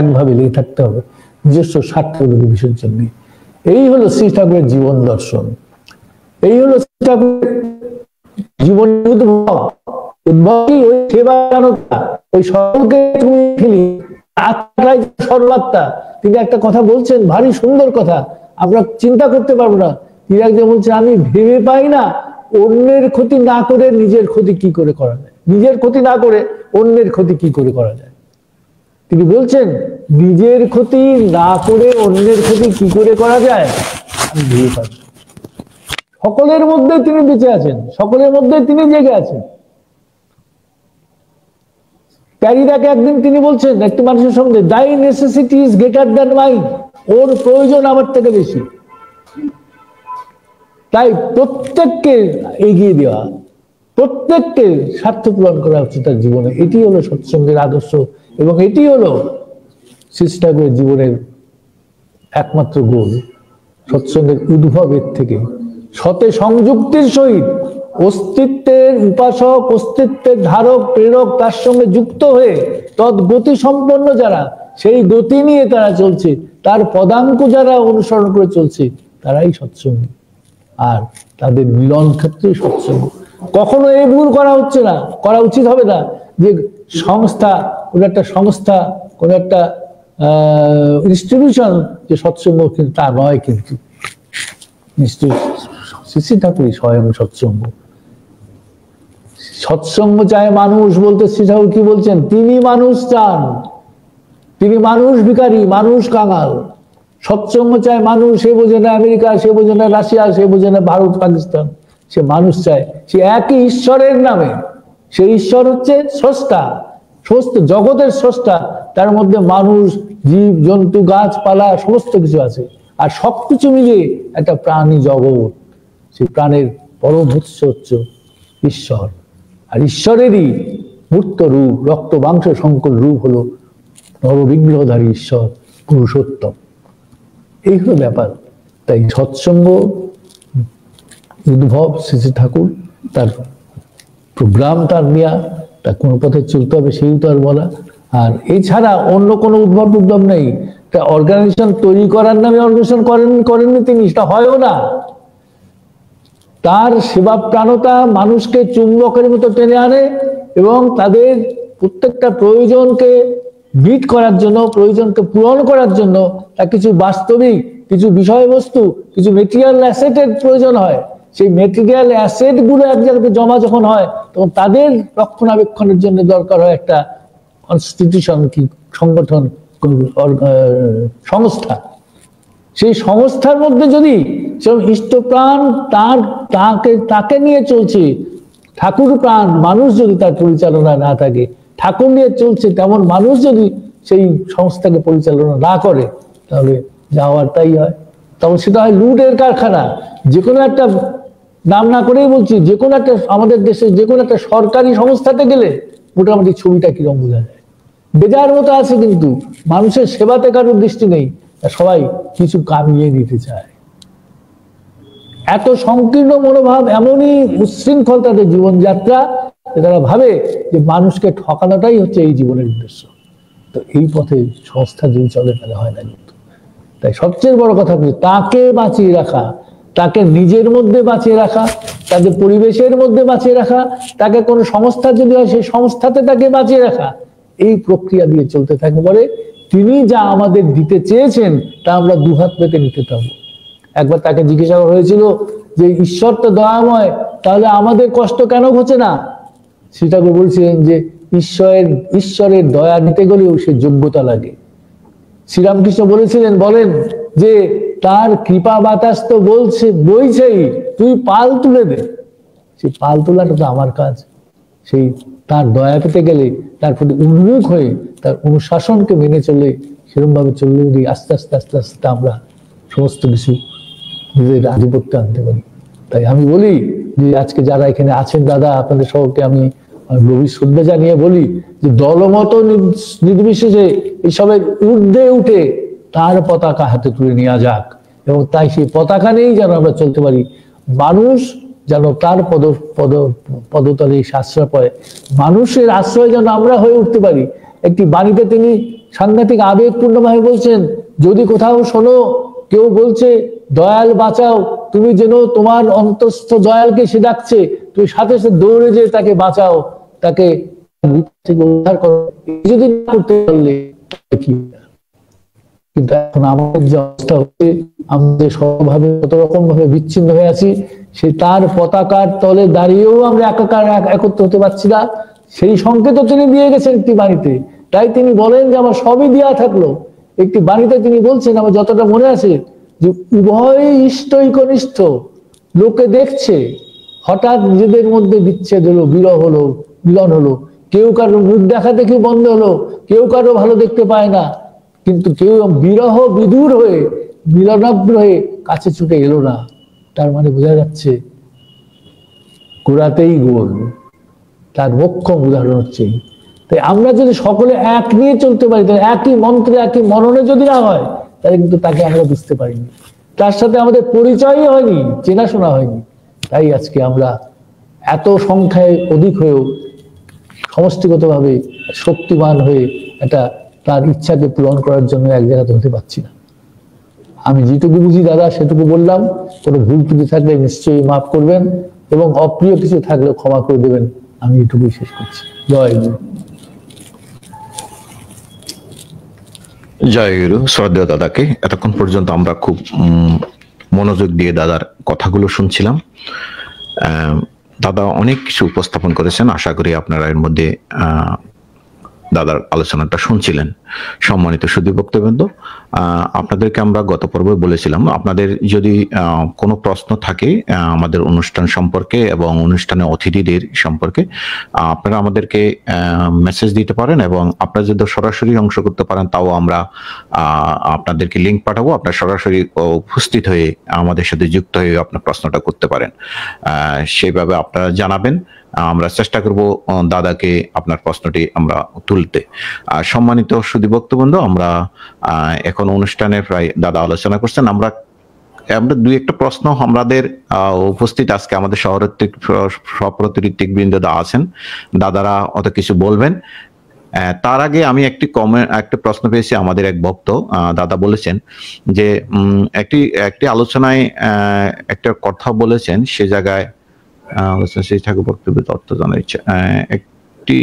Speaker 1: একভাবে লেগে থাকতে হবে, নিজস্ব স্বার্থ বিসর্জন নেই। এই হলো শ্রী ঠাকুরের জীবন দর্শন, এই হলো শ্রী ঠাকুরের জীবন উদ্ভব। ওই সেবানতা, ওই সকলকে তুমি ফেলি আত্মাটাই সর্বাত্মা। তিনি একটা কথা বলছেন, ভারী সুন্দর কথা, আমরা চিন্তা করতে পারবো না। তিনি একজন বলছেন, আমি ভেবে পাই না অন্যের ক্ষতি না করে নিজের ক্ষতি কি করে করা যায়, নিজের ক্ষতি না করে অন্যের ক্ষতি কি করে করা যায়। তিনি বলছেন নিজের ক্ষতি না করে অন্যের ক্ষতি কি করে করা যায় আমি ভেবে পাই। সকলের মধ্যে তিনি বেঁচে আছেন, সকলের মধ্যে তিনি জেগে আছেন। প্যারিদাকে একদিন তিনি বলছেন একটি মানুষের সম্বন্ধে, thy necessity is greater than mine, ওর প্রয়োজন আমার থেকে বেশি। তাই প্রত্যেককে এগিয়ে দেওয়া, প্রত্যেককে স্বার্থ পূরণ করা হচ্ছে তার জীবনে। এটি হলো সৎসঙ্গের আদর্শ এবং এটি হলো শ্রী ঠাকুরের জীবনের একমাত্র গোল। সৎসঙ্গের উদ্ভবের থেকে সতে সংযুক্তির সহিত অস্তিত্বের উপাসক, অস্তিত্বের ধারক প্রেরক তার সঙ্গে যুক্ত হয়ে তদ্গতি সম্পন্ন যারা, সেই গতি নিয়ে তারা চলছে, তার পদাঙ্ক যারা অনুসরণ করে চলছে, তারাই সৎসঙ্গী। আর তাদের মিলন ক্ষেত্রে সৎসঙ্গ। কখনো এই ভুল করা হচ্ছে না, করা উচিত হবে না যে সংস্থা, কোনো একটা সংস্থা, কোনো একটা ইনস্টিটিউশন যে সৎসঙ্গ, কিন্তু তা নয়। কিন্তু শ্রী ঠাকুরই স্বয়ং সৎসঙ্গ। সৎসঙ্গ চায় মানুষ বলতে শ্রী ঠাকুর কি বলছেন, তিনি মানুষ চান, তিনি মানুষ ভিখারি, মানুষ কাঙাল। সৎসঙ্গ চায় মানুষ, সে বোঝে না আমেরিকা, সে বোঝে না রাশিয়া, সে বোঝে না ভারত পাকিস্তান, সে মানুষ চায়। সে একই ঈশ্বরের নামে, সে ঈশ্বর হচ্ছে স্রষ্টা, সমস্ত জগতের স্রষ্টা, তার মধ্যে মানুষ, জীব জন্তু, গাছপালা সমস্ত কিছু আছে, আর সবকিছু মিলিয়ে একটা প্রাণী জগৎ। সেই প্রাণের পরম উৎস হচ্ছে ঈশ্বর, আর ঈশ্বরেরই মূর্ত রূপ, রক্ত মাংস সংকল রূপ হলো নরবিগ্রহধারী ঈশ্বর পুরুষোত্তম। এই হলো ব্যাপার। তাই সৎসঙ্গ উদ্ভব শ্রী ঠাকুর, তার প্রোগ্রাম তার নেয়া, তার কোন পথে চলতে হবে সেই তো আর বলা। আর এছাড়া অন্য কোনো উদ্ভব নেই। একটা অর্গানাইজেশন তৈরি করার নামে অর্গানাইজেশন করেননি তিনি, সেটা হয়ও না। তার সেবা প্রাণতা মানুষকে চুম্বকের মতো টেনে আনে এবং তাদের প্রত্যেকটা প্রয়োজনকে মিট করার জন্য, প্রয়োজনকে পূরণ করার জন্য তার কিছু বাস্তবিক, কিছু বিষয়বস্তু, কিছু মেটেরিয়াল অ্যাসেটের প্রয়োজন হয়। সেই মেটেরিয়াল অ্যাসেট গুলো এক জায়গাতে জমা যখন হয়, তখন তাদের রক্ষণাবেক্ষণের জন্য দরকার হয় একটা কনস্টিটিউশন, কি সংগঠন, সংস্থা। সেই সংস্থার মধ্যে যদি ইষ্টপ্রাণ তাকে নিয়ে চলছে, ঠাকুর প্রাণ মানুষ যদি তার পরিচালনা না থাকে, ঠাকুর নিয়ে চলছে তেমন মানুষ যদি সেই সংস্থাকে পরিচালনা না করে, তাহলে যাওয়ার তাই হয়। তখন সেটা হয় লুটের কারখানা। যে কোনো একটা, নাম না করেই বলছি, যে কোনো একটা আমাদের দেশে যে কোনো একটা সরকারি সংস্থাতে গেলে মোটামুটি ছবিটা কিরকম বোঝা যায়। বেজার মতো আছে, কিন্তু মানুষের সেবাতে কারোর দৃষ্টি নেই, সবাই কিছু কামিয়ে নিতে চায়। এত সংকীর্ণ মনোভাব, এমনই উচ্ছৃঙ্খল তাদের জীবনযাত্রা, তারা ভাবে যে মানুষকে ঠকানোটাই হচ্ছে এই জীবনের উদ্দেশ্য। তো এই পথে সংস্থা যদি চলে তাহলে হয় না। কিন্তু তাই সবচেয়ে বড় কথা হচ্ছে তাকে বাঁচিয়ে রাখা, তাকে নিজের মধ্যে বাঁচিয়ে রাখা, তাদের পরিবেশের মধ্যে বাঁচিয়ে রাখা, তাকে কোনো সংস্থা যদি হয় সেই সংস্থাতে তাকে বাঁচিয়ে রাখা। এই প্রক্রিয়া দিয়ে চলতে থাকে পরে তিনি যা আমাদের দিতে চেয়েছেন তা আমরা দুহাত পেতে নিতে পারবো। একবার তাকে জিজ্ঞাসা করা হয়েছিল যে ঈশ্বর তো দয়াময়, তাহলে আমাদের কষ্ট কেন হচ্ছে না? শ্রী ঠাকুর বলছিলেন যে ঈশ্বরের দয়া নিতে গেলেও সে যোগ্যতা লাগে। শ্রীরামকৃষ্ণ বলেন যে তার কৃপা বাতাস তো বইছেই, তুই পাল তুলে দে। সেই পাল তোলাটা তো আমার কাজ। সেই তার দয়া পেতে গেলে তার প্রতি উন্মুখ হয়ে তার অনুশাসনকে মেনে চলে সেরকম ভাবে চললে যদি আস্তে আস্তে আস্তে আস্তে আমরা সমস্ত কিছু নিজেদের আধিপত্য আনতে পারি। তাই আমি বলি যে আজকে যারা এখানে আছেন দাদা, আপনাদের সবকে আমি গভীর শ্রদ্ধা জানিয়ে বলি যে দলমত নির্বিশেষে এসবের ঊর্ধ্বে উঠে তার পতাকা হাতে তুলে নেওয়া যাক, এবং তাই সেই পতাকা নিয়েই যেন আমরা চলতে পারি। মানুষ যেন তার পদতলে আশ্রয় পায়, মানুষের আশ্রয় যেন আমরা হয়ে উঠতে পারি। একটি বাণীতে তিনি সাংঘাতিক আবেগপূর্ণভাবে বলছেন, যদি কোথাও শোনো কেউ বলছে দয়াল বাঁচাও, তুমি যেন তোমার অন্তস্থ দয়ালকে সে ডাকছে, তুমি সাথে সাথে দৌড়ে যে তাকে বাঁচাও, তাকে উদ্ধার করো। যদি না করতে পারলে কি? কিন্তু এখন আমাদের যে অবস্থা হচ্ছে, আমাদের সবভাবে কত রকম ভাবে বিচ্ছিন্ন হয়ে আছি, সে তার পতাকার তলে দাঁড়িয়েও আমরা একাকার একত্র হতে পারছি না। সেই সংকেত তিনি দিয়ে গেছেন একটি বাণীতে। তাই তিনি বলেন যে আমার সবই দেওয়া থাকলো। একটি বাণীতে তিনি বলছেন, আমার যতটা মনে আছে, যে উভয়ই ইষ্টই কনিষ্ঠ, লোকে দেখছে, হঠাৎ নিজেদের মধ্যে বিচ্ছেদ হলো, বিরহ হলো, মিলন হলো, কেউ কারো মুখ দেখা দেখে বন্ধ হলো, কেউ কারো ভালো দেখতে পায় না, কিন্তু কেউ বিরহ বিদূর হয়ে মিলনাগ্র হয়ে কাছে ছুটে এলো না। তার মানে বোঝা যাচ্ছে গোড়াতেই গোল। তার মোক্ষম উদাহরণ হচ্ছে। তাই আমরা যদি সকলে এক নিয়ে চলতে পারি, তাহলে একই মন্ত্রে একই মননে যদি না হয়, তাহলে কিন্তু তাকে আমরা বুঝতে পারিনি, তার সাথে আমাদের পরিচয়ই হয়নি, চেনাশোনা হয়নি। তাই আজকে আমরা এত সংখ্যায় অধিক হয়েও সমষ্টিগতভাবে শক্তিমান হয়ে এটা তার ইচ্ছাকে পূরণ করার জন্য এক জায়গাতে হতে পারছি না। আমি যেটুকু বুঝি দাদা সেটুকু বললাম। কোনো ভুল ত্রুটি থাকলে নিশ্চয়ই মাফ করবেন, এবং অপ্রিয় কিছু থাকলে ক্ষমা করে দেবেন। আমি এটুকুই শেষ করছি। জয় গুরু।
Speaker 2: জয় গুরু। শ্রদ্ধেয় দাদাকে এতক্ষণ পর্যন্ত আমরা খুব মনোযোগ দিয়ে দাদার কথাগুলো শুনছিলাম। দাদা অনেক কিছু উপস্থাপন করেছেন, আশা করি আপনারা এর মধ্যে দাদার আলোচনাটা শুনছিলেন। সম্মানিত সুধী ভক্তবৃন্দ, আপনাদেরকে আমরা গত পর্বে বলেছিলাম, আপনাদের যদি কোনো প্রশ্ন থাকে আমাদের অনুষ্ঠান সম্পর্কে এবং অনুষ্ঠানে অতিথিদের সম্পর্কে, আপনারা আমাদেরকে মেসেজ দিতে পারেন, এবং আপনারা যদি সরাসরি অংশ করতে পারেন তাও আমরা আপনাদেরকে লিঙ্ক পাঠাবো। আপনারা সরাসরি উপস্থিত হয়ে আমাদের সাথে যুক্ত হয়ে আপনার প্রশ্নটা করতে পারেন। সেইভাবে আপনারা জানাবেন, আমরা চেষ্টা করব দাদাকে আপনার প্রশ্নটি আমরা তুলতে। সম্মানিত সুধী ভক্তবৃন্দ, আমরা এখন অনুষ্ঠানে প্রায় দাদা আলোচনা করছেন। আমরা দুই একটা প্রশ্ন আমাদের উপস্থিত আজকে আমাদের শহরের সপ্রতি ঋত্বিকবৃন্দ আছেন, দাদারা অত কিছু বলবেন। তার আগে আমি একটা প্রশ্ন পেয়েছি আমাদের এক ভক্ত। দাদা বলেছেন যে একটি আলোচনায় একটা কথা বলেছেন, সে জায়গায় সেই ঠাকুর বক্তব্যের অর্থ জানার ইচ্ছা একটি।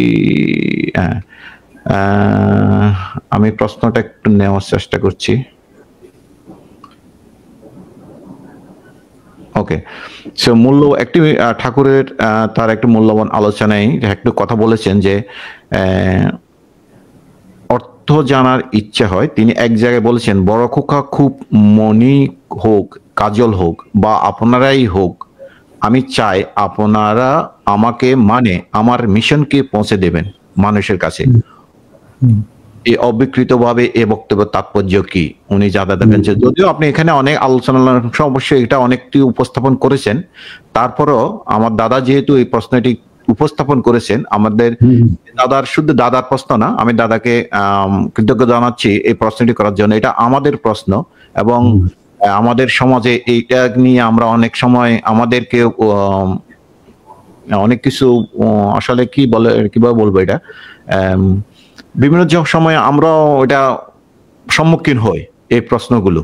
Speaker 2: আমি প্রশ্নটা একটু নেওয়ার চেষ্টা করছি। ওকে, সো একটি ঠাকুরের তার একটি মূল্যবান আলোচনায় একটু কথা বলেছেন যে অর্থ জানার ইচ্ছা হয়। তিনি এক জায়গায় বলেছেন, বড় খোকা খুব মনি হোক, কাজল হোক বা আপনারাই হোক, আমি চাই আপনারা আমাকে মানে আমার মিশনকে পৌঁছে দেবেন মানুষের কাছে। এই অবিকৃতভাবে এ বক্তব্যের তাৎপর্য কি? উনি যা দেখেন, যদিও আপনি এখানে অনেক আলোচনা অবশ্যই এটা অনেকটি উপস্থাপন করেছেন, তারপরও আমার দাদা যেহেতু এই প্রশ্নটি উপস্থাপন করেছেন, আমাদের দাদার শুধু দাদার প্রশ্ন না, আমি দাদাকে কৃতজ্ঞ জানাচ্ছি এই প্রশ্নটি করার জন্য। এটা আমাদের প্রশ্ন, এবং আমাদের সমাজে এইটা নিয়ে আমরা অনেক সময় আমাদেরকে অনেক কিছু আসলে কিভাবে বলবো, এটা বিভিন্ন সময় আমরা এটা সম্মুখীন হই এই প্রশ্নগুলো,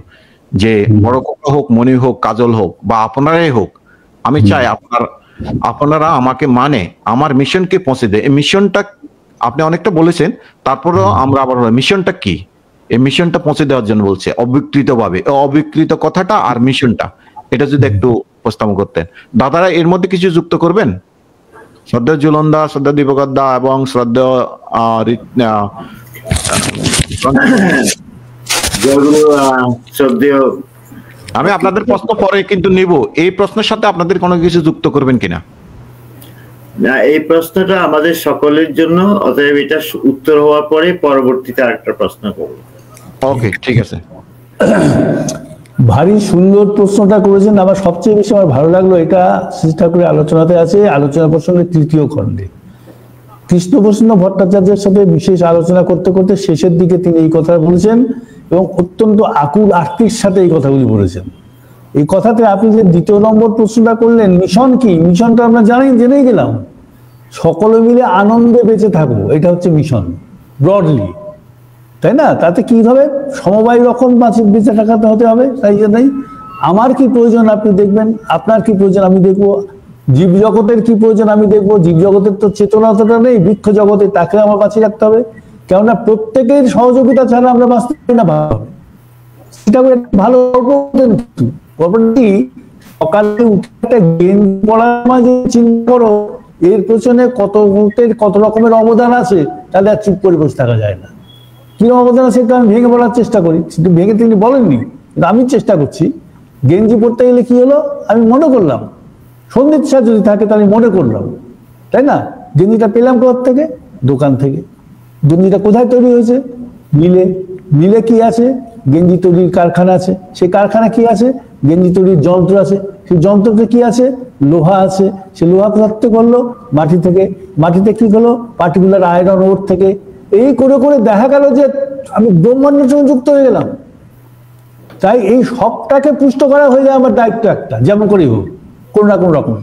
Speaker 2: যে বড় খোকা হোক, মনি হোক, কাজল হোক বা আপনারাই হোক, আমি চাই আপনারা আমাকে মানে আমার মিশনকে পৌঁছে দেয়। এই মিশনটা আপনি অনেকটা বলেছেন, তারপরেও আমরা আবার মিশনটা কি, এই মিশনটা পৌঁছে দেওয়ার জন্য বলছে অবিকৃতভাবে। অবিকৃত কথাটা আর মিশনটা, এটা যদি একটু উপস্থাপন করতেন দাদারা। এর মধ্যে কিছু যুক্ত করবেন? শ্রদ্ধেয় জুলনদা, শ্রদ্ধেয় দীপকর দা এবং শ্রদ্ধেয় আমি আপনাদের প্রশ্ন পরে কিন্তু নিব, এই প্রশ্নের সাথে আপনাদের কোনো কিছু যুক্ত করবেন কিনা?
Speaker 3: না, এই প্রশ্নটা আমাদের সকলের জন্য, অতএব এটা উত্তর হওয়ার পরে পরবর্তীতে আরেকটা প্রশ্ন করব।
Speaker 2: ওকে, ঠিক আছে।
Speaker 1: ভারী সুন্দর প্রশ্নটা করেছেন। আমার সবচেয়ে বেশি আমার ভালো লাগলো, এটা শ্রী ঠাকুরের আলোচনাতে আছে, আলোচনা প্রসঙ্গের 3য় খণ্ডে কৃষ্ণপ্রসন্ন ভট্টাচার্যের সাথে বিশেষ আলোচনা করতে করতে শেষের দিকে তিনি এই কথা বলেছেন এবং অত্যন্ত আকুল আর্তির সাথে এই কথাগুলি বলেছেন। এই কথাতে আপনি যে 2য় নম্বর প্রশ্নটা করলেন, মিশন কি? মিশনটা আমরা জেনেই গেলাম, সকলে মিলে আনন্দে বেঁচে থাকবো, এটা হচ্ছে মিশন ব্রডলি, তাই না? তাতে কি হবে? সমবায় রকম বেঁচে থাকাতে হতে হবে, তাই জন্যই আমার কি প্রয়োজন আপনি দেখবেন, আপনার কি প্রয়োজন আমি দেখবো, জীব জগতের কি প্রয়োজন আমি দেখবো। জীব জগতের তো চেতনাটা নেই, বৃক্ষ জগতে, তাকে আমার বাঁচিয়ে রাখতে হবে, কেননা প্রত্যেকের সহযোগিতা ছাড়া আমরা বাঁচতে পারি না। সেটা ভালো গল্পটি, সকালে উঠে একটা গেম পড়ার মাঝে চিন্তা করো, এর পেছনে কত রকমের অবদান আছে, তাহলে আর চুপ করে বসে থাকা যায় না। কি অবদান আছে সেটা আমি ভেঙে বলার চেষ্টা করি, কিন্তু ভেঙে তিনি বলেননি, কিন্তু আমি চেষ্টা করছি। গেঞ্জি পড়তে গেলে কি হলো, আমি মনে করলাম, সন্ধিচ্ছা যদি থাকে তাহলে মনে করলাম, তাই না? গেঞ্জিটা পেলাম কোথা থেকে? দোকান থেকে। গেঞ্জিটা কোথায় তৈরি হয়েছে? মিলে। মিলে কি আছে? গেঞ্জি তৈরির কারখানা আছে। সেই কারখানা কি আছে? গেঞ্জি তৈরির যন্ত্র আছে। সেই যন্ত্রতে কি আছে? লোহা আছে। সে লোহা কোথা থেকে করলো? মাটি থেকে। মাটিতে কি হলো? পার্টিকুলার আয়রন ওর থেকে। এই করে করে দেখা গেল যে আমি ব্রহ্মাণ্ডের সঙ্গে যুক্ত হয়ে গেলাম। তাই এই সবটাকে পুষ্ট করা হয়ে যায় আমার দায়িত্ব একটা, যেমন করেই হোক, কোন না কোন রকম।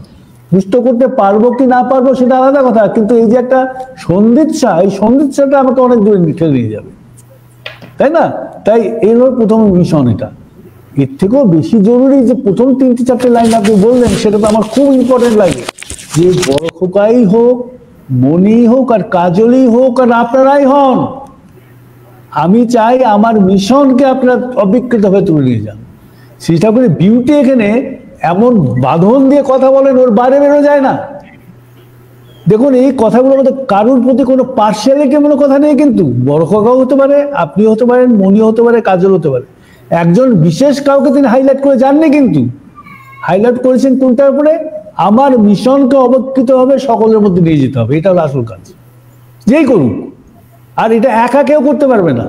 Speaker 1: পুষ্ট করতে পারবো কি না পারবো সেটা আলাদা কথা, কিন্তু এই যে একটা সন্ধিচ্ছা, এই সন্ধিচ্ছাটা আমাকে অনেক দূরে ঠেলে নিয়ে যাবে, তাই না? তাই এই হলো প্রথম মিশন। এটা এর থেকেও বেশি জরুরি যে প্রথম 3-4টে লাইন আপনি বললেন, সেটা তো আমার খুব ইম্পর্টেন্ট লাগে, যে বড় খোকাই হোক, মনি হোক, আর কাজলই হোক, আর আপনারাই হন, আমি চাই আমার মিশনকে আপনারা অবিকৃতভাবে তুলে নিয়ে যান। শ্রী ঠাকুরের বিউটি এখানে এমন বাঁধন দিয়ে কথা বলেন, ওর বাইরে বেরো যায় না। দেখুন, এই কথাগুলোর মধ্যে কারোর প্রতি কোনো পার্সিয়ালিটি কোনো কথা নেই, কিন্তু বড় খোকাও হতে পারে, আপনি হতে পারেন, মনি হতে পারে, কাজল হতে পারে। একজন বিশেষ কাউকে তিনি হাইলাইট করে যাননি, কিন্তু হাইলাইট করেছেন কোনটার উপরে? আমার মিশনকে অবকৃতভাবে সকলের মধ্যে নিয়ে যেতে হবে, এটা হলো আসল কাজ, যেই করুক। আর এটা একা কেউ করতে পারবে না,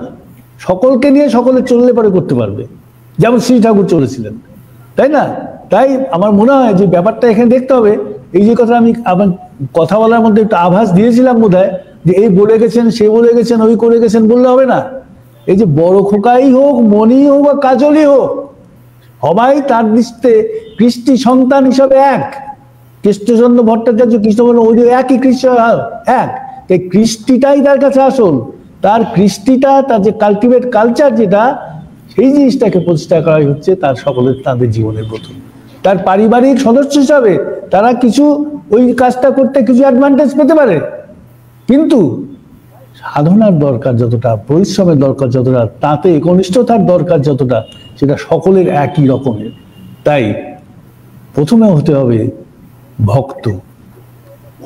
Speaker 1: সকলকে নিয়ে সকলে চললে পরে করতে পারবে, যেমন শ্রী ঠাকুর চলেছিলেন, তাই না? তাই আমার মনে হয় যে ব্যাপারটা এখানে দেখতে হবে। এই যে কথা আমি আমার কথা বলার মধ্যে একটু আভাস দিয়েছিলাম বোধহয়, যে এই বলে গেছেন, সে বলে গেছেন, ওই করে গেছেন বললে হবে না। এই যে বড় খোকাই হোক, মনি হোক, বা কাজলই হোক, সবাই তার দৃষ্টিতে কৃষ্টি সন্তান হিসাবে এক। কৃষ্ণচন্দ্র ভট্টাচার্য, কৃষ্ণচন্দ্র ওই একই কৃষ্ণ, এক। এই কৃষ্টিটাই তার কাছে আসল। তার কৃষ্টিটা, তার যে কালটিভেট কালচার যেটা, সেই জিনিসটাকে প্রতিষ্ঠা করাই হচ্ছে তার সকলের, তাদের জীবনের প্রথম। তার পারিবারিক সদস্য হিসাবে তারা কিছু ওই কাজটা করতে কিছু অ্যাডভান্টেজ পেতে পারে, কিন্তু সাধনার দরকার যতটা, পরিশ্রমের দরকার যতটা, তাতে একনিষ্ঠতার দরকার যতটা, সেটা সকলের একই রকমের। তাই প্রথমে হতে হবে ভক্ত।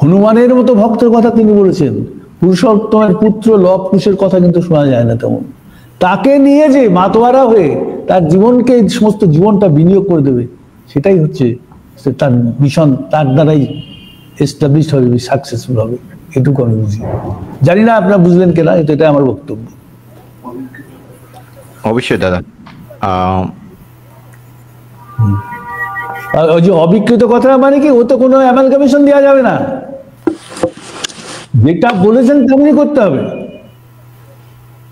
Speaker 1: হনুমানের মতো ভক্তের কথা তিনি বলেছেন। পুরুষোত্তমের পুত্র লব কুশের কথা কিন্তু শোনা যায় না তেমন। তাকে নিয়ে যে মাতোয়ারা হয়ে তার জীবনকে, সমস্ত জীবনটা বিনিয়োগ করে দেবে, সেটাই হচ্ছে তার মিশন, তার দ্বারাই এস্টাবলিশ হবে, সাকসেসফুল হবে। এটুকু আমি বুঝি, জানি না আপনারা বুঝলেন কিনা, এটা আমার বক্তব্য।
Speaker 2: অবশ্যই দাদা।
Speaker 1: ওই যে অবিকৃত কথা মানে কি, ও তো কোনো অ্যামালগামেশন দেওয়া যাবে না, যেটা বলেছেন তেমনি করতে হবে।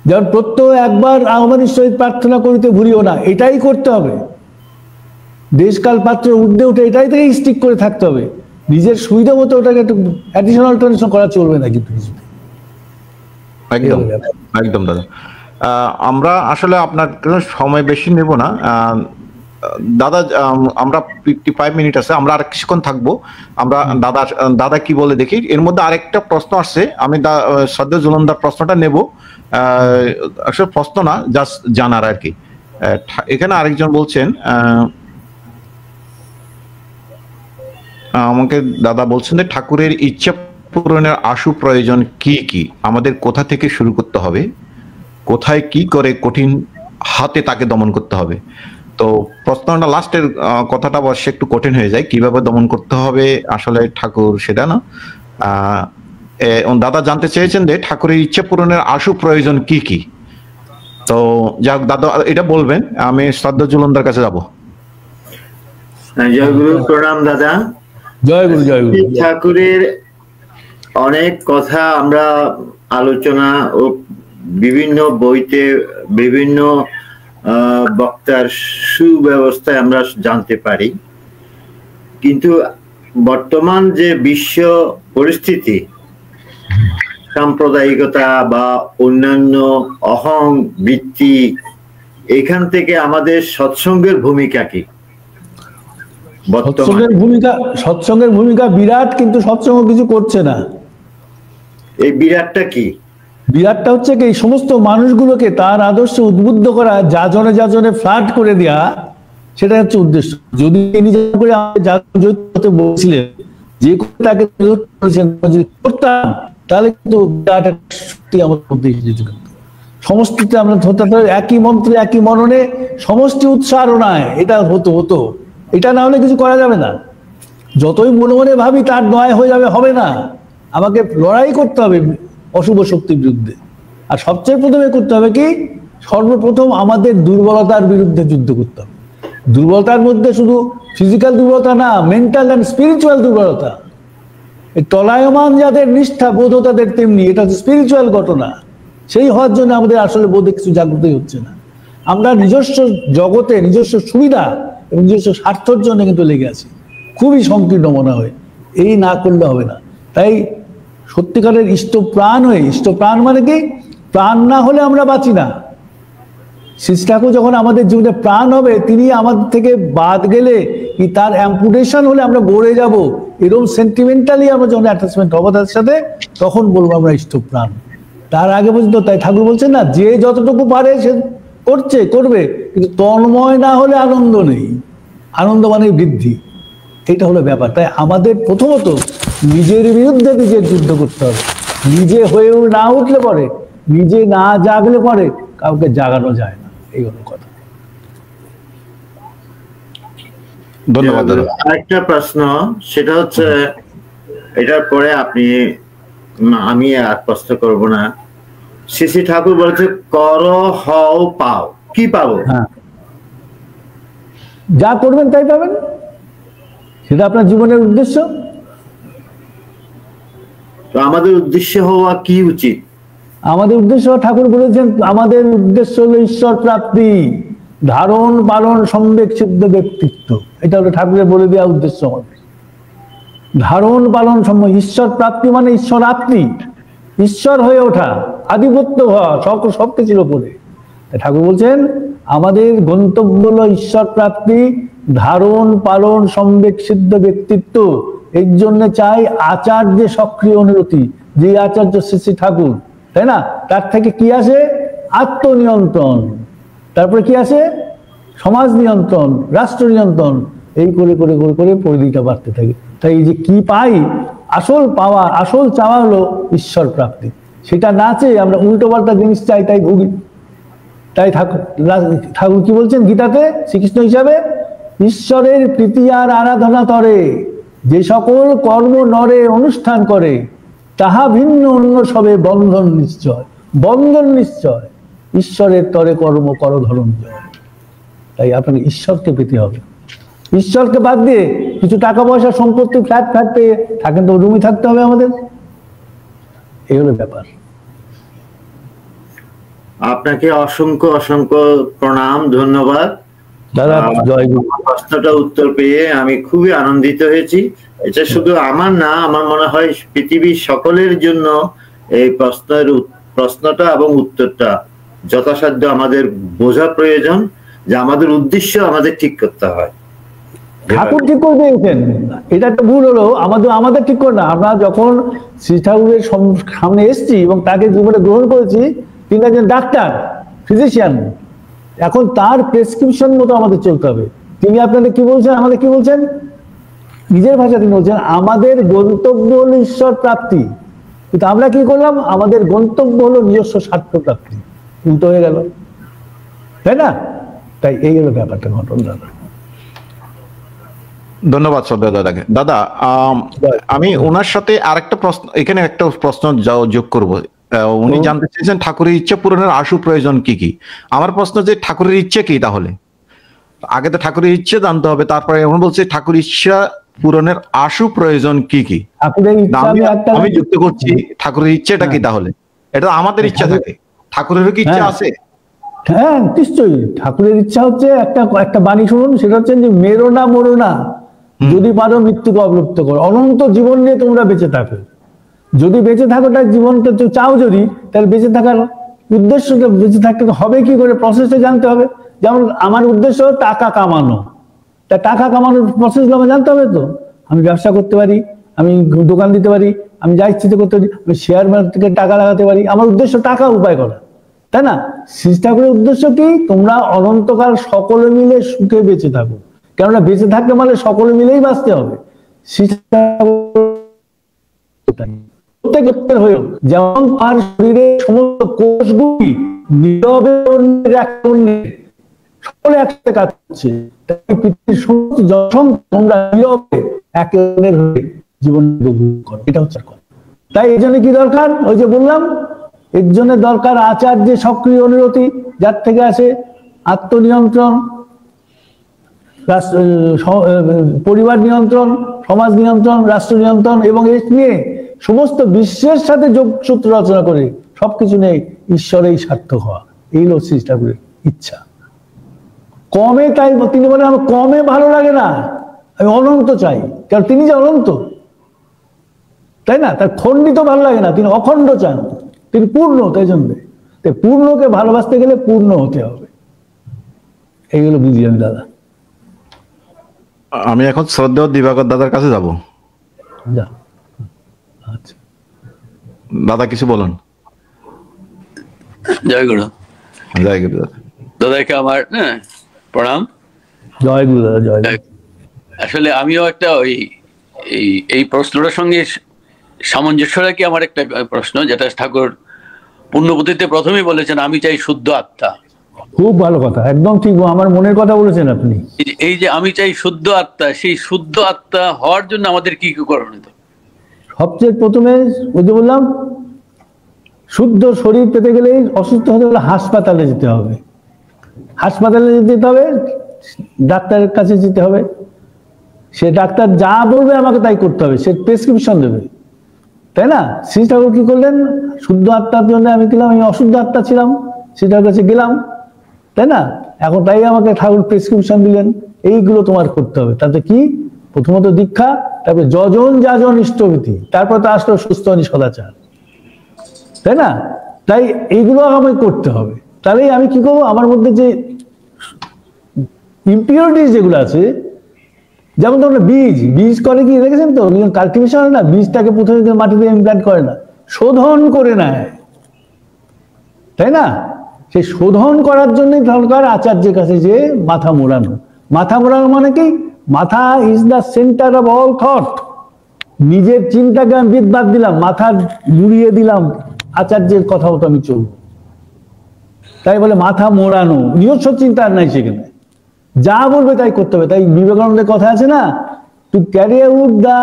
Speaker 1: যেমন প্রত্যহ একবার আহ্বানের সহিত প্রার্থনা করিতে ভুলিও না, এটাই করতে হবে। দেশকাল পাত্র উঠে উঠে এটাই থেকে স্টিক করে থাকতে হবে। নিজের সুবিধা মতো ওটাকে একটু অ্যাডিশনাল অল্টারনেশন করা চলবে না, কিন্তু
Speaker 2: একদম একদম দাদা। আমরা আসলে আপনার সময় বেশি নেব না দাদা। আমরা 55 মিনিট আছে, আমরা আর কিছুক্ষণ থাকবো। আমরা দাদা কি বলে দেখি। এর মধ্যে আরেকটা প্রশ্ন আসছে, আমি শ্রদ্ধেয় জুলনদার প্রশ্নটা নেব। আসলে প্রশ্ন না, জাস্ট জানার আর কি। এখানে আরেকজন বলছেন, আমাকে দাদা বলছেন যে ঠাকুরের ইচ্ছা পূরণের আশু প্রয়োজন কি কি, আমাদের কোথা থেকে শুরু করতে হবে, কোথায় কি করে কঠিন হাতে তাকে দমন করতে হবে। তো প্রশ্নটা লাস্টের কথাটা অবশ্যই একটু কঠিন হয়ে যায়, কিভাবে দমন করতে হবে আসলে ঠাকুর সেটা না। দাদা জানতে চেয়েছেন যে ঠাকুরের ইচ্ছা পূরণের আশু প্রয়োজন কি কি। তো যাক দাদা এটা বলবেন, আমি শ্রদ্ধা জুলন্দার কাছে যাব।
Speaker 3: জয়গুরু, প্রণাম দাদা।
Speaker 1: জয় গুরু, জয় গুরু।
Speaker 3: ঠাকুরের অনেক কথা আমরা আলোচনা ও বিভিন্ন বইতে বিভিন্ন বক্তার সুব্যবস্থায় আমরা জানতে পারি, কিন্তু বর্তমান যে বিশ্ব পরিস্থিতি, সাম্প্রদায়িকতা বা অন্যান্য অহং বৃত্তি, এখান থেকে আমাদের সৎসঙ্গের ভূমিকা কি?
Speaker 1: সৎসঙ্গের ভূমিকা বিরাট, কিন্তু সৎসঙ্গ কিছু করছে না।
Speaker 3: এই বিরাটটা কি?
Speaker 1: বিরাটটা হচ্ছে কি, এই সমস্ত মানুষগুলোকে তার আদর্শে উদ্বুদ্ধ করা, যাজনে যাজনে ফ্লার্ট করে দেয়া, সেটা হচ্ছে উদ্দেশ্য। যদি নিজে করে বলছিলেন যে তাকে যদি করতাম, তাহলে কিন্তু বিরাট একটা শক্তি আমাদের মধ্যে এসে যেত। সমষ্টিতে আমরা একই মন্ত্রে একই মননে সমষ্টি উৎসারণায় এটা হতো। এটা না হলে কিছু করা যাবে না। যতই মনে মনে ভাবি তার নয় হয়ে যাবে, হবে না। আমাকে লড়াই করতে হবে অশুভ শক্তির বিরুদ্ধে। আর সবচেয়ে প্রথমে করতে হবে কি, সর্বপ্রথম আমাদের দুর্বলতার বিরুদ্ধে যুদ্ধ করতে হবে। দুর্বলতার মধ্যে শুধু ফিজিক্যাল দুর্বলতা না, মেন্টাল অ্যান্ড স্পিরিচুয়াল দুর্বলতা। এই টলায়মান যাদের নিষ্ঠা, বোধ তাদের তেমনি, এটা হচ্ছে স্পিরিচুয়াল ঘটনা। সেই হওয়ার জন্য আমাদের আসলে বোধে কিছু জাগ্রতই হচ্ছে না। আমরা নিজস্ব জগতে নিজস্ব সুবিধা এবং নিজস্ব স্বার্থের জন্য কিন্তু লেগে আছি, খুবই সংকীর্ণ মনে হয়। এই না করলে হবে না। তাই সত্যিকারের ইষ্টপ্রাণ হয়ে, ইষ্টপ্রাণ মানে কি, প্রাণ না হলে আমরা বাঁচি না। শ্রী ঠাকুর যখন আমাদের জীবনে প্রাণ হবে, তিনি আমাদের থেকে বাদ গেলে কি তার অ্যাম্পুটেশন হলে আমরা মরে যাব, এরকম সেন্টিমেন্টালি আমরা যখন অ্যাটাচমেন্ট হবো তার সাথে, তখন বলবো আমরা ইষ্টপ্রাণ। তার আগে পর্যন্ত তাই ঠাকুর বলছেন না, যে যতটুকু পারে সে করবে, কিন্তু তন্ময় না হলে আনন্দ নেই। আনন্দ মানে বৃদ্ধি, এটা হলো ব্যাপার। তাই আমাদের প্রথমত নিজের বিরুদ্ধে নিজের যুদ্ধ করতে হবে। নিজে হয়েও না উঠলে পরে, নিজে না জাগলে পরে কাউকে জাগানো যায় না। এই হলো কথা।
Speaker 2: ধন্যবাদ দাদা।
Speaker 3: আরেকটা প্রশ্ন, সেটা হচ্ছে, এটার পরে আমি আর প্রশ্ন করব না। শ্রী ঠাকুর বলেছে কর হও পাও, কি পাবো?
Speaker 1: হ্যাঁ, যা করবেন তাই পাবেন, সেটা আপনার জীবনের উদ্দেশ্য।
Speaker 3: তো আমাদের উদ্দেশ্য হওয়া কি উচিত?
Speaker 1: আমাদের উদ্দেশ্য, ঠাকুর বলেছেন, আমাদের উদ্দেশ্য হলো ঈশ্বর প্রাপ্তি, ধারণ পালন সম্বেক সিদ্ধ ব্যক্তিত্ব। এটা হলো ঠাকুরের বলে দেওয়া উদ্দেশ্য আমাদের। ধারণ পালন ঈশ্বর প্রাপ্তি মানে ঈশ্বর আপনি, ঈশ্বর হয়ে ওঠা, আধিপত্য হওয়া সবকিছুর উপরে। ঠাকুর বলছেন আমাদের গন্তব্য হলো ঈশ্বর প্রাপ্তি, ধারণ পালন সম্বেক সিদ্ধ ব্যক্তিত্ব। এর জন্য চাই আচার্যের সক্রিয় অনুরতি। যে আচার্য শ্রী ঠাকুর, তাই না, তার থেকে কি আসে? আত্মনিয়ন্ত্রণ। তারপরে কি আসে? সমাজ নিয়ন্ত্রণ, রাষ্ট্র নিয়ন্ত্রণ। এই করে করে করে করে পরিধিটা বাড়তে থাকে। তাই এই যে কি পাই, আসল পাওয়া, আসল চাওয়া হলো ঈশ্বর প্রাপ্তি। সেটা না চেয়ে আমরা উল্টো পাল্টা জিনিস চাই, তাই ভুগি। তাই ঠাকুর কি বলছেন গীতাতে, শ্রীকৃষ্ণ হিসাবে, ঈশ্বরের প্রীতি আর আরাধনা তরে যে সকল কর্ম নরে অনুষ্ঠান করে, তাহা ভিন্ন অন্য সবে বন্ধন নিশ্চয়। বন্ধন নিশ্চয়, ঈশ্বরের তরে কর্ম কর ধরন জয়। তাই আপনাকে ঈশ্বরকে পেতে হবে। ঈশ্বরকে বাদ দিয়ে কিছু টাকা পয়সা, সম্পত্তি, ফ্ল্যাট পেয়ে থাকেন তো রুমই থাকতে হবে আমাদের। এই হলো ব্যাপার।
Speaker 3: আপনাকে অসংখ্য অসংখ্য প্রণাম, ধন্যবাদ
Speaker 1: দাদা। জয় গুরু।
Speaker 3: প্রশ্নটা উত্তর পেয়ে আমি খুবই আনন্দিত হয়েছি। এটা শুধু আমার না, আমার মনে হয় পৃথিবীর সকলের জন্য এই প্রশ্নটা এবং উত্তরটা যথাসাধ্য আমাদের বোঝা প্রয়োজন, যে আমাদের উদ্দেশ্য আমাদের ঠিক করতে হয়।
Speaker 1: ঠাকুর ঠিক করে দিয়েছেন, এটা একটা ভুল হলো আমাদের ঠিক করে না। আমরা যখন শ্রী ঠাকুরের সামনে এসেছি এবং তাকে জীবনে গ্রহণ করেছি, তিনি একজন ডাক্তার, ফিজিশিয়ান। এখন তার প্রেসক্রিপশন মতো আমাদের চলতে হবে। তিনি আপনাদের কি বলছেন, আমাদের কি বলছেন? নিজের ভাষা তিনি বলছেন আমাদের গন্তব্য হলো ঈশ্বর প্রাপ্তি, কিন্তু আমরা কি করলাম? আমাদের গন্তব্য হলো নিজস্ব স্বার্থ প্রাপ্তি। উল্টো হয়ে গেল, তাই না? তাই এই হলো ব্যাপারটা, ঘটনা। দাদা
Speaker 2: ধন্যবাদ শ্রদ্ধা দাদাকে। দাদা আমি ওনার সাথে আরেকটা প্রশ্ন, এখানে একটা প্রশ্ন যোগ করব। উনি জানতে চেয়েছেন ঠাকুরের ইচ্ছা পূরণের আশু প্রয়োজন কি কি। আমার প্রশ্ন যে ঠাকুরের ইচ্ছে কি, তাহলে আগে তো ঠাকুরের ইচ্ছে জানতে হবে, তারপরে এমন বলছে ঠাকুর ইচ্ছা পূরণের আশু প্রয়োজন কি কি।
Speaker 1: ঠাকুরের ইচ্ছা
Speaker 2: আমি যুক্ত করছি ঠাকুরের ইচ্ছেটা কি, তাহলে এটা আমাদের ইচ্ছা থাকে, ঠাকুরেরও কি ইচ্ছা আছে?
Speaker 1: হ্যাঁ নিশ্চয়ই, ঠাকুরের ইচ্ছা হচ্ছে একটা বাণী শুনুন, সেটা হচ্ছে যে মেরো না মরো না, যদি পারো মৃত্যুকে অবলুপ্ত করো, অনন্ত জীবন নিয়ে তোমরা বেঁচে থাকো। যদি বেঁচে থাকো তার জীবনটা চাও যদি, তাহলে বেঁচে থাকার উদ্দেশ্যটা, বেঁচে থাকতে হবে কি করে, প্রসেসটা জানতে হবে। যেমন আমার উদ্দেশ্য টাকা কামানো, তা টাকা কামানোর প্রসেস আমার জানতে হবে তো। আমি ব্যবসা করতে পারি, আমি দোকান দিতে পারি, আমি যা ইচ্ছিত করতে পারি, আমি শেয়ার মার্কেটে টাকা লাগাতে পারি, আমার উদ্দেশ্য টাকা উপায় করা, তাই না? শ্রী ঠাকুরের উদ্দেশ্য কি, তোমরা অনন্তকাল সকলে মিলে সুখে বেঁচে থাকো, কেননা বেঁচে থাকতে মানে সকলে মিলেই বাঁচতে হবে। শ্রী প্রত্যেকের হয়েও যেমন তার শরীরের সমস্ত কোষগুলি নীরবে সকলে একসাথে কাজ করছে, পৃথিবীর সমস্ত জনসংখ্যা তোমরা নীরবে একে অন্যের হয়ে জীবন উপভোগ করো, এটা হচ্ছে কথা। তাই এই জন্য কি দরকার, ওই যে বললাম, এর জন্য দরকার আচার্যের সক্রিয় অনুরতি, যার থেকে আসে আত্মনিয়ন্ত্রণ, পরিবার নিয়ন্ত্রণ, সমাজ নিয়ন্ত্রণ, রাষ্ট্র নিয়ন্ত্রণ, এবং এর নিয়ে সমস্ত বিশ্বের সাথে যোগসূত্র রচনা করে সবকিছু নিয়ে ঈশ্বরেই সার্থক হওয়া, এই হলো শ্রী ঠাকুরের ইচ্ছা। কমে, তাই তিনি বলেন আমার কমে ভালো লাগে না, আমি অনন্ত চাই, কারণ তিনি যে অনন্ত, তাই না? তার খণ্ডিত ভালো লাগে না, তিনি অখণ্ড চান, তিনি পূর্ণ। তাই জন্য পূর্ণকে ভালোবাসতে গেলে পূর্ণ হতে হবে, এইগুলো বুঝি আমি দাদা।
Speaker 2: আমি এখন শ্রদ্ধেয় দিবাকর দাদার কাছে যাব।
Speaker 1: আচ্ছা
Speaker 2: দাদা কিছু বলুন।
Speaker 4: জয় গুরু।
Speaker 2: জয় গুরু দাদা।
Speaker 4: দাদাকে আমার প্রণাম।
Speaker 1: জয় গুরু দাদা, জয়।
Speaker 4: আসলে আমিও একটা এই প্রশ্নটার সঙ্গে সামঞ্জস্য রাখি আমার একটা প্রশ্ন, যেটা ঠাকুর পুণ্যপুঁথিতে প্রথমেই বলেছেন, আমি চাই শুদ্ধ আত্মা।
Speaker 1: খুব ভালো কথা, একদম ঠিক, আমার মনের কথা বলেছেন আপনি।
Speaker 4: এই যে আমি চাই শুদ্ধ আত্মা, সেই শুদ্ধ আত্মা হওয়ার জন্য আমাদের কি কি করণীয়?
Speaker 1: সবচেয়ে প্রথমে ওই যে বললাম, শুদ্ধ শরীর পেতে গেলে, অসুস্থ হতে গেলে হাসপাতালে যেতে হবে, হাসপাতালে যেতে হবে, ডাক্তারের কাছে যেতে হবে, সে ডাক্তার যা বলবে আমাকে তাই করতে হবে, সে প্রেসক্রিপশন দেবে, তাই না? শ্রী ঠাকুর কি করলেন, শুদ্ধ আত্মার জন্য আমি গেলাম, আমি অশুদ্ধ আত্মা ছিলাম, শ্রী ঠাকুর কাছে গেলাম, তাই না? এখন তাই আমাকে ঠাকুর প্রেসক্রিপশন দিলেন, এইগুলো তোমার করতে হবে। তাতে কি, প্রথমত দীক্ষা, তারপরে যজন যাজন ইষ্টভীতি, তারপর তো আসলো সুস্থ সদাচার, তাই না? তাই এইগুলো আমাকে করতে হবে। তাহলেই আমি কি করবো, আমার মধ্যে যে ইম্পিউরিটিস যেগুলো আছে, যেমন ধরুন বীজ করে কি দেখেছেন তো, কাল্টিভেশন হয় না, বীজটাকে প্রথমে মাটিতে ইমপ্ল্যান্ট করে না, শোধন করে নেয়, তাই না? সেই শোধন করার জন্যই দরকার আচার্যের কাছে যে মাথা মোড়ানো। মাথা মোড়ানো মানে কি, মাথা is the centre of all thought. নিজের চিন্তাকে আমি বাদ দিলাম, মাথা মুড়িয়ে দিলাম, আচার্যের কথা মতো আমি চলবো। তাই বলে মাথা মোড়ানো, নিজস্ব চিন্তা আর নাই সেখানে, যা বলবে তাই করতে হবে। তাই বিবেকানন্দের কথা আছে না, to carry out the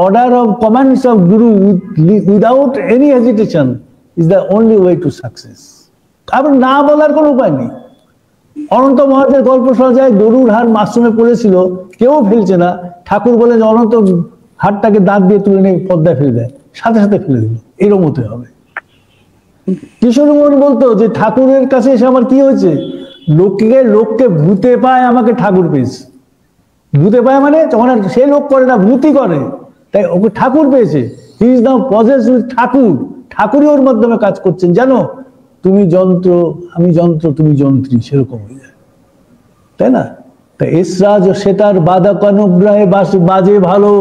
Speaker 1: order of commands of guru without any hesitation is the only way to success. আবার না বলার কোনো উপায় নেই। অনন্ত মহারাজের গল্প শোনা যায়, গরুর হাড় মাশরুমে পড়েছিল, কেউ ফেলছে না, ঠাকুর বলে যে অনন্ত হাড়টাকে দাঁত দিয়ে তুলে নিয়ে পদ্মায় ফেলে দেয়, সাথে সাথে ফেলে দিল, এরকম হতে হবে। কিশোর মোহন বলতো যে ঠাকুরের কাছে এসে আমার কি হয়েছে, লোককে ভূতে পায়, আমাকে ঠাকুর পেয়েছে। ভূতে পায় মানে যখন সে লোক করে না, ভূতি করে, তাই ওকে ঠাকুর পেয়েছে। He is now possessed with Thakur, ঠাকুরই ওর মাধ্যমে কাজ করছেন। জানো, তুমি যন্ত্র, আমি যন্ত্র, তুমি যন্ত্রী, সেরকম হয়ে যায়, তাই না? তাই এসরাজ সেতার বাদক অনুগ্রহে বাজে ভালো,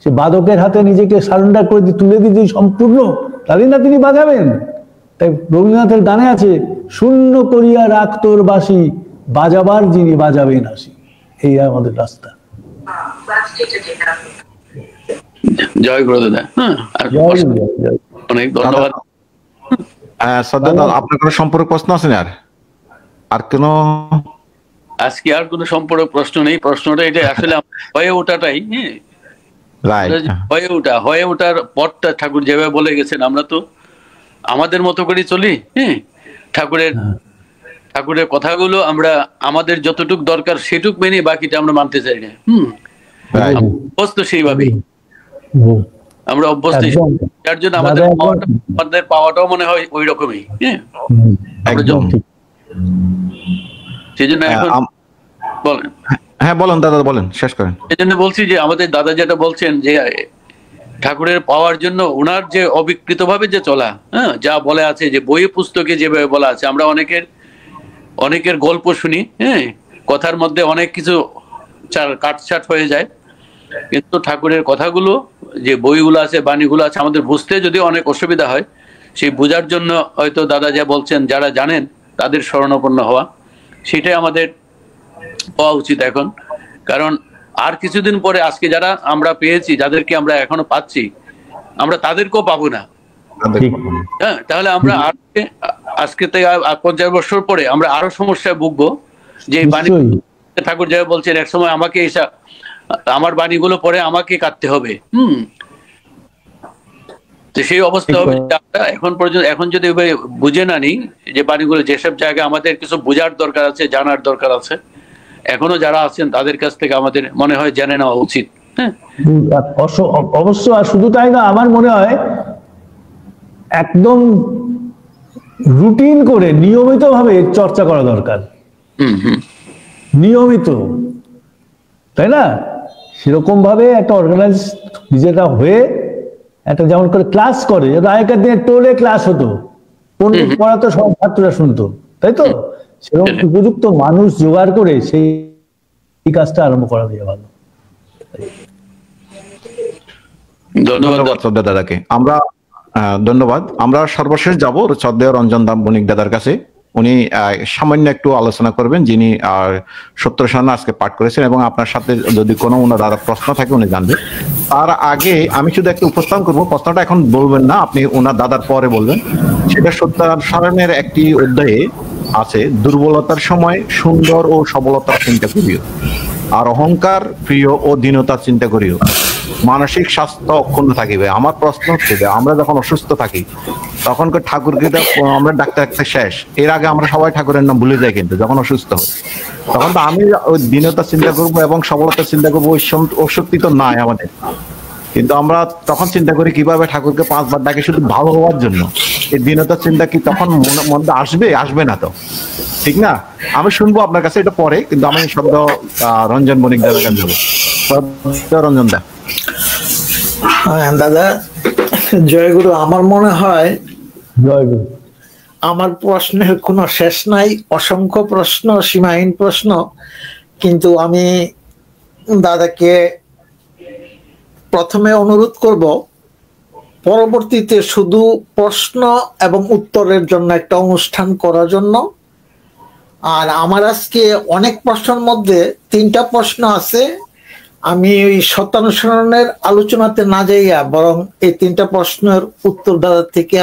Speaker 1: সে বাদকের হাতে নিজেকে সারেন্ডার করে তুলে দিতে সম্পূর্ণ, তারই না তিনি বাজাবেন। তাই রবীন্দ্রনাথের গানে আছে, শূন্য করিয়া রাখ তোর বাঁশি, বাজাবার যিনি বাজাবেন আসি। এই আমাদের রাস্তা।
Speaker 4: জয় গুরু দাদা। অনেক ধন্যবাদ।
Speaker 2: আপনার কোনো সম্পর্ক প্রশ্ন আছে না? আর কোনো
Speaker 4: আজকে আর কোনো সম্পর্ক প্রশ্ন নেই। প্রশ্নটা এটা আসলে হয়ে ওঠাটাই, হয়ে ওঠার পরটা ঠাকুর যেভাবে বলে গেছেন, আমরা তো আমাদের মতো করে চলি, হ্যাঁ, ঠাকুরের কথাগুলো আমরা আমাদের যতটুক দরকার সেটুক মেনে বাকিটা আমরা মানতে চাই না। অভ্যস্ত সেইভাবেই, আমরা অভ্যস্ত, যার জন্য আমাদের পাওয়াটাও মনে হয় ওই রকমই। হ্যাঁ, সেই জন্য এখন বলেন।
Speaker 2: হ্যাঁ বলেন দাদা, বলেন, শেষ করেন।
Speaker 4: এই জন্য বলছি যে আমাদের দাদা যেটা বলছেন যে ঠাকুরের পাওয়ার জন্য ওনার যে অবিকৃত ভাবে যে চলা, হ্যাঁ, যা বলে আছে যে বইয়ে পুস্তকে যেভাবে বলা আছে, আমরা অনেকের গল্প শুনি, হ্যাঁ, কথার মধ্যে অনেক কিছু কাটছাট হয়ে যায়, কিন্তু ঠাকুরের কথাগুলো যে বইগুলো আছে, বাণীগুলো আছে, আমাদের বুঝতে যদি অনেক অসুবিধা হয়, সেই বোঝার জন্য হয়তো দাদা যা বলছেন, যারা জানেন তাদের শরণাপন্ন হওয়া, সেটাই আমাদের হওয়া উচিত এখন। কারণ আর কিছুদিন পরে আজকে যারা আমরা পেয়েছি, যাদেরকে আমরা এখনো পাচ্ছি, আমরা তাদেরকেও পাবো না। হ্যাঁ, তাহলে আমরা আজকে থেকে 50 বছর পরে আমরা আরো সমস্যায় ভুগবো। যে বাণী ঠাকুর যা বলছেন, এক সময় আমাকে আমার বাণীগুলো পরে আমাকে কাটতে হবে। তো সেই অবস্থা হবে। এখন যদি বুঝে না নিই যে বাণীগুলো যেসব জায়গায় আমাদের কিছু বোঝার দরকার আছে, জানার দরকার আছে, এখনো যারা আছেন তাদের কাছ থেকে আমাদের মনে হয় জেনে নেওয়া উচিত। হ্যাঁ,
Speaker 1: অবশ্য। আর শুধু তাই না, আমার মনে হয় একদম রুটিন করে নিয়মিত ভাবে চর্চা করা দরকার। নিয়মিত, তাই না? সেরকম ভাবে একটা অর্গানাইজ নিজেরা হয়ে একটা, যেমন করে ক্লাস করে, আগেকার দিনে টোলে ক্লাস হতো, পণ্ডিত পড়াতো, সব ছাত্ররা শুনতো, তাই তো? সেরকম উপযুক্ত মানুষ জোগাড় করে সেই কাজটা আরম্ভ করা দিয়ে ভালো।
Speaker 2: ধন্যবাদ শ্রদ্ধেয় দাদাকে। আমরা সর্বশেষ যাব শ্রদ্ধেয় রঞ্জন বণিক দাদার কাছে। উনি সামান্য একটু আলোচনা করবেন, যিনি সত্য সারণা আজকে পাঠ করেছেন, এবং আপনার সাথে যদি কোনো ওনার প্রশ্ন থাকে উনি জানবেন। তার আগে আমি শুধু একটু উপস্থাপন করবো, প্রশ্নটা এখন বলবেন না, আপনি ওনার দাদার পরে বলবেন। সেটা সত্য সারণের একটি অধ্যায়ে আছে, দুর্বলতার সময় সুন্দর ও সবলতার চিন্তা করিও, আর অহংকার প্রিয় ও দীনতার চিন্তা করিও, মানসিক স্বাস্থ্য অক্ষুণ্ণ থাকিবে। আমার প্রশ্ন হচ্ছে যে আমরা যখন অসুস্থ থাকি তখন ঠাকুরকে আমরা ডাক্তার শেষ, এর আগে আমরা সবাই ঠাকুরের নাম ভুলে যাই, কিন্তু যখন অসুস্থ হয় তখন তো আমি ওই দীনতার চিন্তা করবো এবং সবলতার চিন্তা করবো, ওই শক্তি তো নাই আমাদের। কিন্তু আমরা তখন চিন্তা করি কিভাবে ঠাকুরকে 5 বার ডাকে শুধু ভালো হওয়ার জন্য। এই দীনতার চিন্তা কি তখন মধ্যে আসবে না তো, ঠিক না? আমি শুনবো আপনার কাছে এটা পরে, কিন্তু আমি শব্দ রঞ্জন বণিক দাদার কাছে যাবো। রঞ্জন দা।
Speaker 5: দাদা জয়গুরু। আমার মনে হয়
Speaker 1: জয়গুরু।
Speaker 5: আমার প্রশ্নের কোনো শেষ নাই, অসংখ্য প্রশ্ন, সীমাহীন প্রশ্ন, কিন্তু আমি দাদাকে প্রথমে অনুরোধ করব পরবর্তীতে শুধু প্রশ্ন এবং উত্তরের জন্য একটা অনুষ্ঠান করার জন্য। আর আমার আজকে অনেক প্রশ্নের মধ্যে 3টা প্রশ্ন আছে, আমি ওই সত্যানুসরণের আলোচনাতে না যাইয়া বরং এই 3টা প্রশ্নের উত্তর দাদার থেকে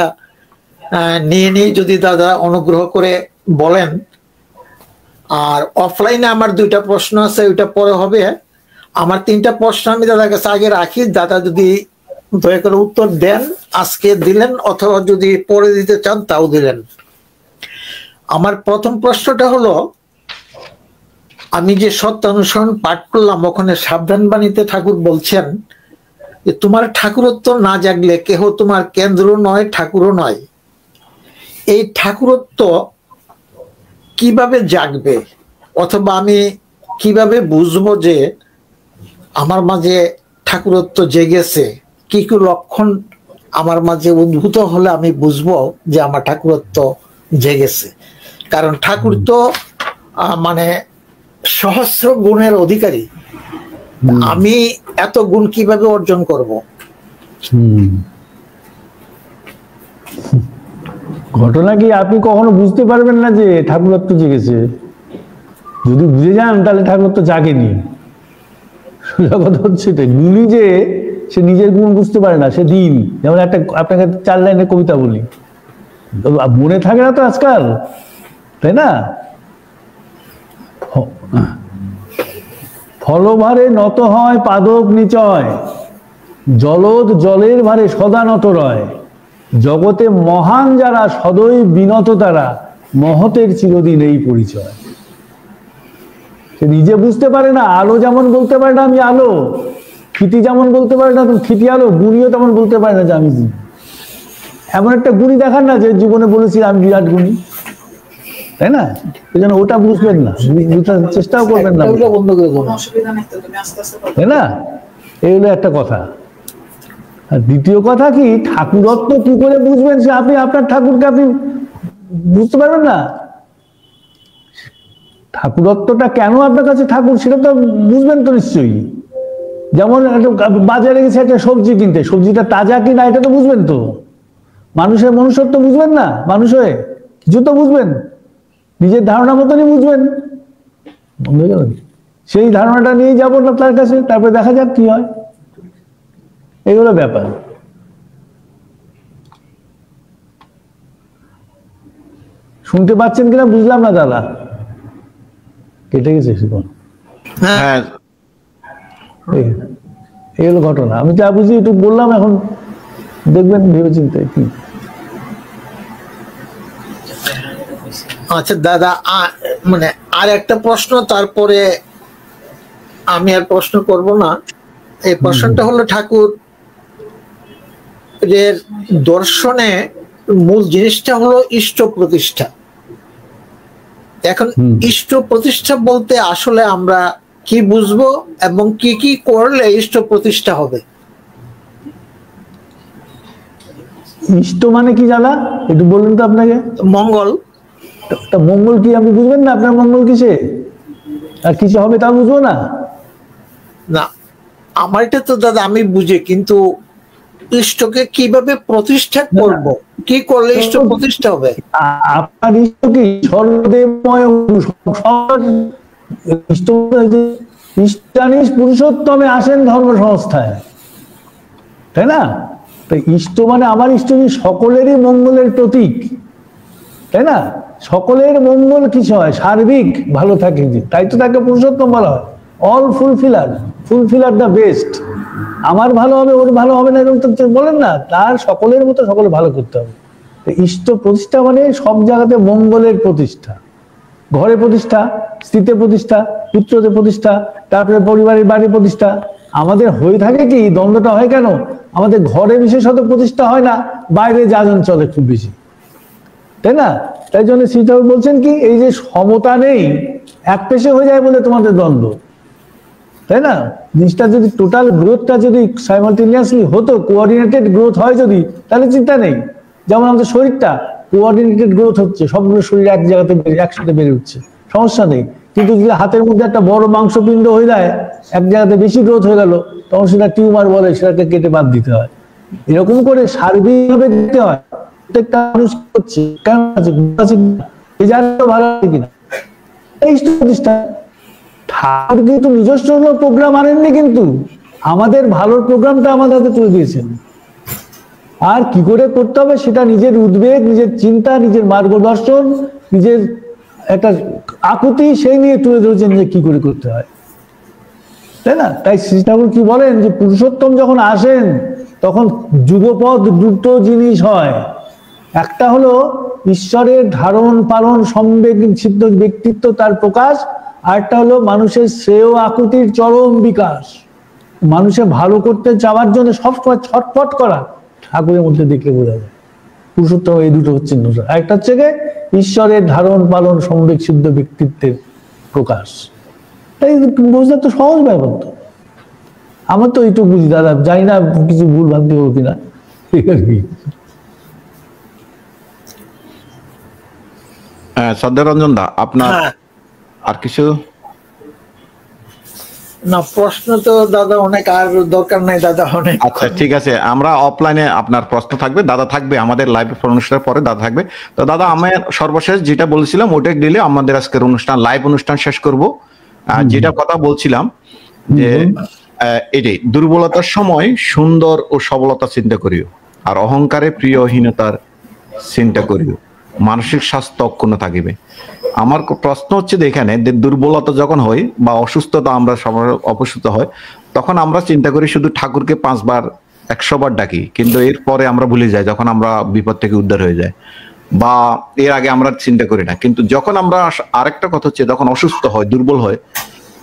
Speaker 5: নিয়ে যদি দাদা অনুগ্রহ করে বলেন। আর অফলাইনে আমার 2টা প্রশ্ন আছে, ওইটা পরে হবে। আমার 3টা প্রশ্ন আমি দাদার কাছে আগে রাখি, দাদা যদি দয়া করে উত্তর দেন, আজকে দিলেন, অথবা যদি পরে দিতে চান তাও দিলেন। আমার প্রথম প্রশ্নটা হলো, আমি যে সত্যানুসরণ পাঠ করলাম ওখানে সাবধান বাণীতে ঠাকুর বলছেন যে তোমার ঠাকুরত্ব না জাগলে কেহ তোমার কেন্দ্র নয়, ঠাকুরও নয়। এই ঠাকুরত্ব কিভাবে জাগবে, অথবা আমি কিভাবে বুঝবো যে আমার মাঝে ঠাকুরত্ব জেগেছে? কি কি লক্ষণ আমার মাঝে উদ্ভূত হলে আমি বুঝবো যে আমার ঠাকুরত্ব জেগেছে? কারণ ঠাকুর তো মানে সহস্র গুণের অধিকারী, আমি এত গুণ কিভাবে অর্জন করব?
Speaker 1: ঘটনা কি, আপনি কখনো বুঝতে পারবেন না যে ঠাকুরত্ব জেগেছে। যদি বুঝে যান তাহলে ঠাকুরত্ব জাগেনি। কথা হচ্ছে গুণী যে সে নিজের গুণ বুঝতে পারে না, সে দিন। যেমন আপনাকে 4 লাইনের কবিতা বলি, মনে থাকে না তো আজকাল, তাই না? ফলভারে নত হয় পাদক নিচয়, জলদ জলের ভারে সদা নত রয়, জগতে মহান যারা, সদয় বিনত তারা, মহতের চিরদিন এই পরিচয়। সে নিজে বুঝতে পারে না, আলো যেমন বলতে পারে না আমি আলো, ক্ষিতি যেমন বলতে পারে না তুমি ক্ষিতি আলো, গুণীও তেমন বলতে পারে না যে আমি এমন একটা গুণী দেখান না যে জীবনে বলেছি আমি বিরাট গুণী, তাই না? এই জন্য ওটা বুঝবেন না, বুঝতে চেষ্টাও করবেন না,
Speaker 5: বন্ধ করে দেবো।
Speaker 1: তাই না? এই হলো একটা কথা। আর দ্বিতীয় কথা কি, ঠাকুরত্ব কি করে বুঝবেন? সে আপনি আপনার ঠাকুরকে আপনি বুঝতে পারবেন না। ঠাকুরত্বটা কেন আপনার কাছে ঠাকুর সেটা তো বুঝবেন তো নিশ্চয়ই। যেমন বাজারে গেছে একটা সবজি কিনতে, সবজিটা তাজা কি না এটা তো বুঝবেন তো। মানুষের মনুষ্যত্ব বুঝবেন না, মানুষ হয়ে কিছু তো বুঝবেন, নিজের ধারণা মতনই বুঝবেন। সেই ধারণাটা নিয়ে যাবো না তার কাছে, তারপরে দেখা যাক কি হয়। এগুলো ব্যাপার। শুনতে পাচ্ছেন কিনা বুঝলাম না দাদা, কেটে গেছে সেখানে।
Speaker 2: হ্যাঁ,
Speaker 1: এই হলো ঘটনা। আমি যা বুঝি একটু বললাম, এখন দেখবেন ভেবে চিন্তে কি।
Speaker 5: আচ্ছা দাদা, মানে আর একটা প্রশ্ন, তারপরে আমি আর প্রশ্ন করব না। এই প্রশ্নটা হলো, ঠাকুর এর দর্শনে মূল জিনিসটা হলো ইষ্ট প্রতিষ্ঠা। এখন ইষ্ট প্রতিষ্ঠা বলতে আসলে আমরা কি বুঝবো এবং কি কি করলে ইষ্ট প্রতিষ্ঠা হবে?
Speaker 1: ইষ্ট মানে কি জানা একটু বলুন তো আপনাকে।
Speaker 5: মঙ্গল।
Speaker 1: মঙ্গল কি আপনি বুঝবেন না? আপনার মঙ্গল কিসে আর কিছু হবে তা বুঝবো না?
Speaker 5: না, আমার এটা তো দাদা আমি বুঝি, কিন্তু ইষ্টকে কিভাবে প্রতিষ্ঠা করব, কি করলে ইষ্ট প্রতিষ্ঠা হবে?
Speaker 1: আপনার ইষ্ট কি সর্বদেবময় ইষ্ট, ইষ্টানিশ পুরুষোত্তমে আসেন ধর্ম সংস্থায়, তাই না? তো ইষ্ট মানে আমার ইষ্ট কি সকলেরই মঙ্গলের প্রতীক, তাই না? সকলের মঙ্গল কিছু হয়, সার্বিক ভালো থাকে, তাই তো তাকে পুরুষোত্তম বলা হয়। All ফুলফিলার, ফুলফিলার the best. আমার ভালো হবে ওর ভালো হবে না এরকম তো বলেন না, তার সকলের মতো সকলে ভালো করতে হবে। ইষ্ট প্রতিষ্ঠা মানে সব জায়গাতে মঙ্গলের প্রতিষ্ঠা, ঘরে প্রতিষ্ঠাা, স্ত্রীতে প্রতিষ্ঠা, পুত্রতে প্রতিষ্ঠা, তারপরে পরিবারের বাড়ি প্রতিষ্ঠা। আমাদের হয়ে থাকে কি, দ্বন্দ্বটা হয় কেন? আমাদের ঘরে বিশেষত প্রতিষ্ঠা হয় না, বাইরে যাজন চলে খুব বেশি, তাই না? তাই জন্য শ্রী ঠাকুর বলছেন কি, এই যে সমতা নেই, এক পেশে হয়ে যায় বলে তোমাদের দ্বন্দ্ব, তাই না? জিনিসটা যদি টোটাল গ্রোথটা যদি সাইমালটেনিয়াসলি হতো, কোঅর্ডিনেটেড গ্রোথ হয় যদি, তাহলে চিন্তা নেই। যেমন আমাদের শরীরটা কোঅর্ডিনেটেড গ্রোথ হচ্ছে, সবগুলো শরীর এক জায়গাতে একসাথে বেড়ে উঠছে, সমস্যা নেই। কিন্তু যদি হাতের মধ্যে একটা বড় মাংসপিণ্ড হয়ে যায়, এক জায়গাতে বেশি গ্রোথ হয়ে গেল, তখন সেটা টিউমার বলে, সেটাকে কেটে বাদ দিতে হয়। এরকম করে সার্বিকভাবে দিতে হয়। প্রত্যেকটা মানুষ করছে, কেন আছে এই জায়গাটা ভালো আছে কিনা, এই প্রতিষ্ঠা। ঠাকুর কিন্তু নিজস্ব প্রোগ্রাম আনেননি, কিন্তু আমাদের ভালোর প্রোগ্রামটা আমাদের হাতে তুলে দিয়েছেন। আর কি করে করতে হবে সেটা নিজের উদ্বেগ, নিজের চিন্তা, নিজের মার্গদর্শন, নিজের একটা আকুতি সেই নিয়ে তুলে ধরেছেন যে কি করে করতে হয়, তাই না? তাই শ্রী ঠাকুর কি বলেন যে পুরুষোত্তম যখন আসেন তখন যুগপৎ দুটো জিনিস হয়। একটা হলো ঈশ্বরের ধারণ পালন সম্বেগ সিদ্ধ ব্যক্তিত্ব, তার প্রকাশ। আরেকটা হলো মানুষের শ্রেয় আকুতির চরম বিকাশ, মানুষের ভালো করতে চাওয়ার জন্য সবসময় ছটফট করা, ঠাকুরের মধ্যে দেখলে বোঝা যায়। পুরুষোত্তম এই দুটো হচ্ছে। একটা হচ্ছে ঈশ্বরের ধারণ পালন সম্বেগ সিদ্ধ ব্যক্তিত্বের প্রকাশ। তাই বুঝলে তো সহজ ব্যাপার তো। আমার তো এইটুকু বুঝি দাদা, জানি না কিছু ভুল ভ্রান্তি হবো কিনা, ঠিক আছে।
Speaker 2: শ্রদ্ধারঞ্জন দা, আপনার আর কিছু?
Speaker 5: না, প্রশ্ন তো দাদা অনেক, আর দরকার নাই দাদা, অনেক।
Speaker 2: আচ্ছা ঠিক আছে, আমরা অফলাইনে আপনার প্রশ্ন থাকবে, দাদা থাকবে আমাদের লাইভ অনুষ্ঠানের পরে, দাদা থাকবে। তো দাদা আমি সর্বশেষ যেটা বলছিলাম ওটা দিলে আমাদের আজকের অনুষ্ঠান, লাইভ অনুষ্ঠান শেষ করব। যেটা কথা বলছিলাম যে এটাই, দুর্বলতার সময় সুন্দর ও সবলতা চিন্তা করিও, আর অহংকারে প্রিয়হীনতার চিন্তা করিও, মানসিক স্বাস্থ্য অক্ষুণ্ণ থাকিবে। আমার প্রশ্ন হচ্ছে যে এখানে দুর্বলতা যখন হয় বা অসুস্থতা, আমরা সবার অসুস্থ হয়, তখন আমরা চিন্তা করি শুধু ঠাকুরকে 5 বার 100 বার ডাকি, কিন্তু এরপরে আমরা ভুলে যাই যখন আমরা বিপদ থেকে উদ্ধার হয়ে যায়, বা এর আগে আমরা চিন্তা করি না। কিন্তু যখন আমরা আরেকটা কথা হচ্ছে, যখন অসুস্থ হয়, দুর্বল হয়,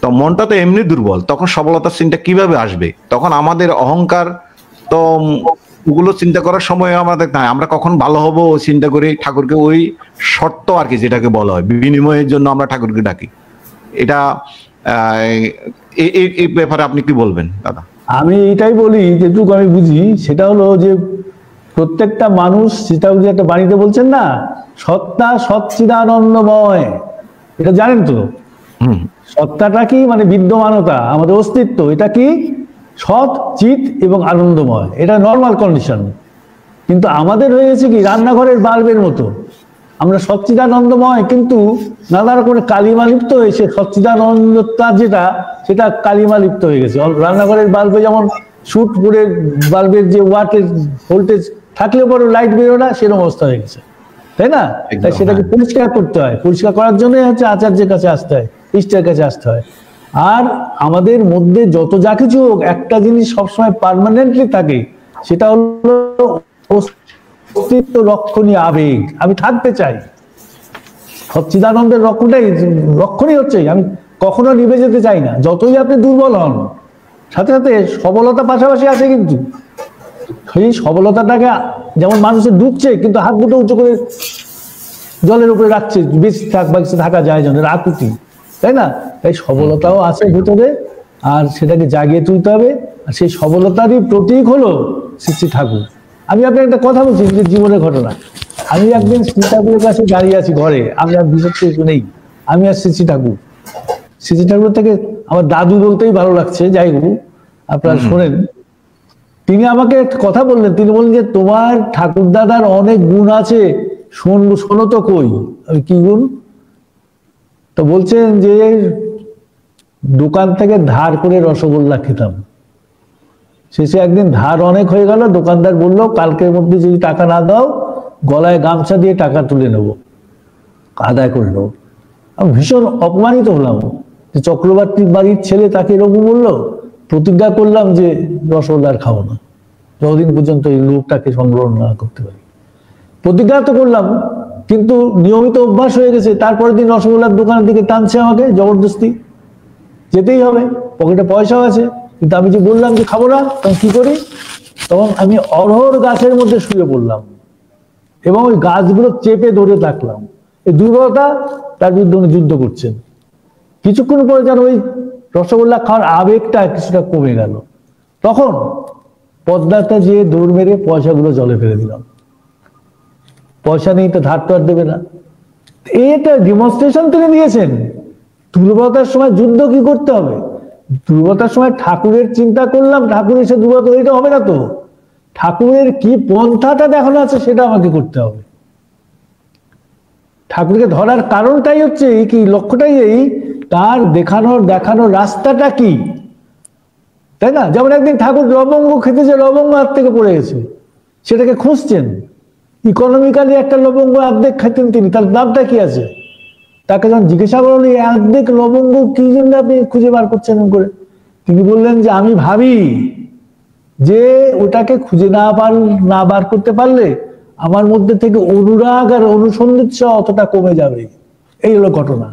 Speaker 2: তো মনটা তো এমনি দুর্বল, তখন সফলতার চিন্তা কিভাবে আসবে? তখন আমাদের অহংকার তো ওগুলো চিন্তা করার সময় আমাদের নাই, আমরা কখন ভালো হব চিন্তা করি, ঠাকুরকে ওই শর্ত আর কি যেটাকে বলা হয় বিনিময়ের জন্য আমরা ঠাকুরকে ডাকি। এটা এই ব্যাপারে আপনি কি বলবেন দাদা?
Speaker 1: আমি এটাই বলি, যেটুকু আমি বুঝি সেটা হলো যে প্রত্যেকটা মানুষ, সেটা যে একটা বাণীতে বলছেন না, সত্তা সচ্চিদানন্দময়, এটা জানেন তো? সত্তাটা কি? মানে বিদ্যমানতা, আমাদের অস্তিত্ব, এটা কি? সৎ, চিত এবং আনন্দময়, এটা নর্মাল কন্ডিশন। কিন্তু আমাদের হয়ে গেছে কি রান্নাঘরের বাল্বের মতো, আমরা সচ্চিদানন্দময় কিন্তু নানা রকমের কালিমালিপ্ত হয়েছে। সচ্চিদানন্দতা যেটা, সেটা কালিমালিপ্ত হয়ে গেছে। রান্নাঘরের বাল্বে যেমন শুট করে বাল্বের যে ওয়াটের ভোল্টেজ থাকলে পরে লাইট বেরো না, সেরকম অবস্থা হয়ে গেছে, তাই না? তাই সেটাকে পরিষ্কার করতে হয়, পরিষ্কার করার জন্য হচ্ছে আচার্যের কাছে আসতে হয়, ইষ্টের কাছে আসতে হয়। আর আমাদের মধ্যে যত যা কিছু হোক, একটা জিনিস সবসময় পার্মানেন্টলি থাকে, সেটা হলো অস্তিত্ব রক্ষণীয় আবেগ। আমি থাকতে চাই, সচ্চিদানন্দের রক্ষণই হচ্ছে আমি কখনো নিভে যেতে চাই না। যতই আপনি দুর্বল হন, সাথে সাথে সবলতা পাশাপাশি আছে, কিন্তু সেই সবলতাটাকে যেমন মানুষের ডুবছে, কিন্তু হাত দুটো উঁচু করে জলের উপরে রাখছে, বেশি থাক বা কিছু থাকা যায় জনের আকুতি, তাই না? তাই সবলতাও আছে ভিতরে, আর সেটাকে জাগিয়ে তুলতে হবে। আর সেই সবলতারই প্রতীক হলো শ্রী ঠাকুর। আমি আপনার একটা কথা বলছি, নিজের জীবনের ঘটনা। আমি একদিন শ্রী ঠাকুরের কাছে দাঁড়িয়ে আছি ঘরে, আমি আর বিশেষ কিছু নেই, আমি আর শ্রী ঠাকুর। শ্রী ঠাকুর থেকে আমার দাদু বলতেই ভালো লাগছে, যাই হোক আপনারা শোনেন। তিনি আমাকে একটা কথা বললেন, তিনি বললেন যে তোমার ঠাকুর দাদার অনেক গুণ আছে, শোনো তো কই। আমি কি গুণ? তো বলছেন যে দোকান থেকে ধার করে রসগোল্লা খেতাম, শেষে একদিন ধার অনেক হয়ে গেল, দোকানদার বললো কালকের মধ্যে যদি টাকা না দাও, গলায় গামছা দিয়ে টাকা তুলে নেব, আদায় করে নেবো। আমি ভীষণ অপমানিত হলাম যে চক্রবর্তী বাড়ির ছেলে তাকে এরকম বললো। প্রতিজ্ঞা করলাম যে রসগোল্লা খাবো না, যতদিন পর্যন্ত এই লোকটাকে সংগ্রহ না করতে পারি। প্রতিজ্ঞা তো করলাম, কিন্তু নিয়মিত অভ্যাস হয়ে গেছে। তারপরের দিন রসগোল্লার দোকানের দিকে টানছে আমাকে জবরদস্তি, যেতেই হবে, পকেটে পয়সাও আছে। কিন্তু আমি যে বললাম যে খাবো না, তখন কি করি? তখন আমি অরহর গাছের মধ্যে শুয়ে পড়লাম এবং ওই গাছগুলো চেপে ধরে থাকলাম। এই দুর্বলতা, তার বিরুদ্ধে উনি যুদ্ধ করছেন। কিছুক্ষণ পরে যেন ওই রসগোল্লা খাওয়ার আবেগটা কিছুটা কমে গেল। তখন পদ্মাটা যেয়ে দৌড় মেরে পয়সাগুলো জলে ফেলে দিলাম। পয়সা নেই তো ধার তো আর দেবে না। এটা ডেমনস্ট্রেশন তিনি দিয়েছেন। দুর্বলতার সময় যুদ্ধ কি করতে হবে? দুর্বলতার সময় ঠাকুরের চিন্তা করলাম, ঠাকুর এসে দুর্বলতা, এটা হবে না তো। ঠাকুরের কি পন্থাটা দেখানো আছে সেটা আমাকে করতে হবে। ঠাকুরকে ধরার কারণটাই হচ্ছে এই, কি লক্ষ্যটাই এই, তার দেখানোর রাস্তাটা কি, তাই না? যেমন একদিন ঠাকুর লবঙ্গ খেতে, যে লবঙ্গ হাত থেকে পড়ে গেছে, সেটাকে খুঁজছেন। ইকোনমিক্যালি একটা লবঙ্গ অর্ধেক খাইতেন তিনি, তার দামটা কি আছে? তাকে যখন জিজ্ঞাসা করলেন এই অর্ধেক লবঙ্গ কি জন্য আপনি খুঁজে বার করছেন করে, তিনি বললেন যে আমি ভাবি যে ওটাকে খুঁজে না বার করতে পারলে আমার মধ্যে থেকে অনুরাগ আর অনুসন্ধিৎসা অতটা কমে যাবে। এই হলো ঘটনা।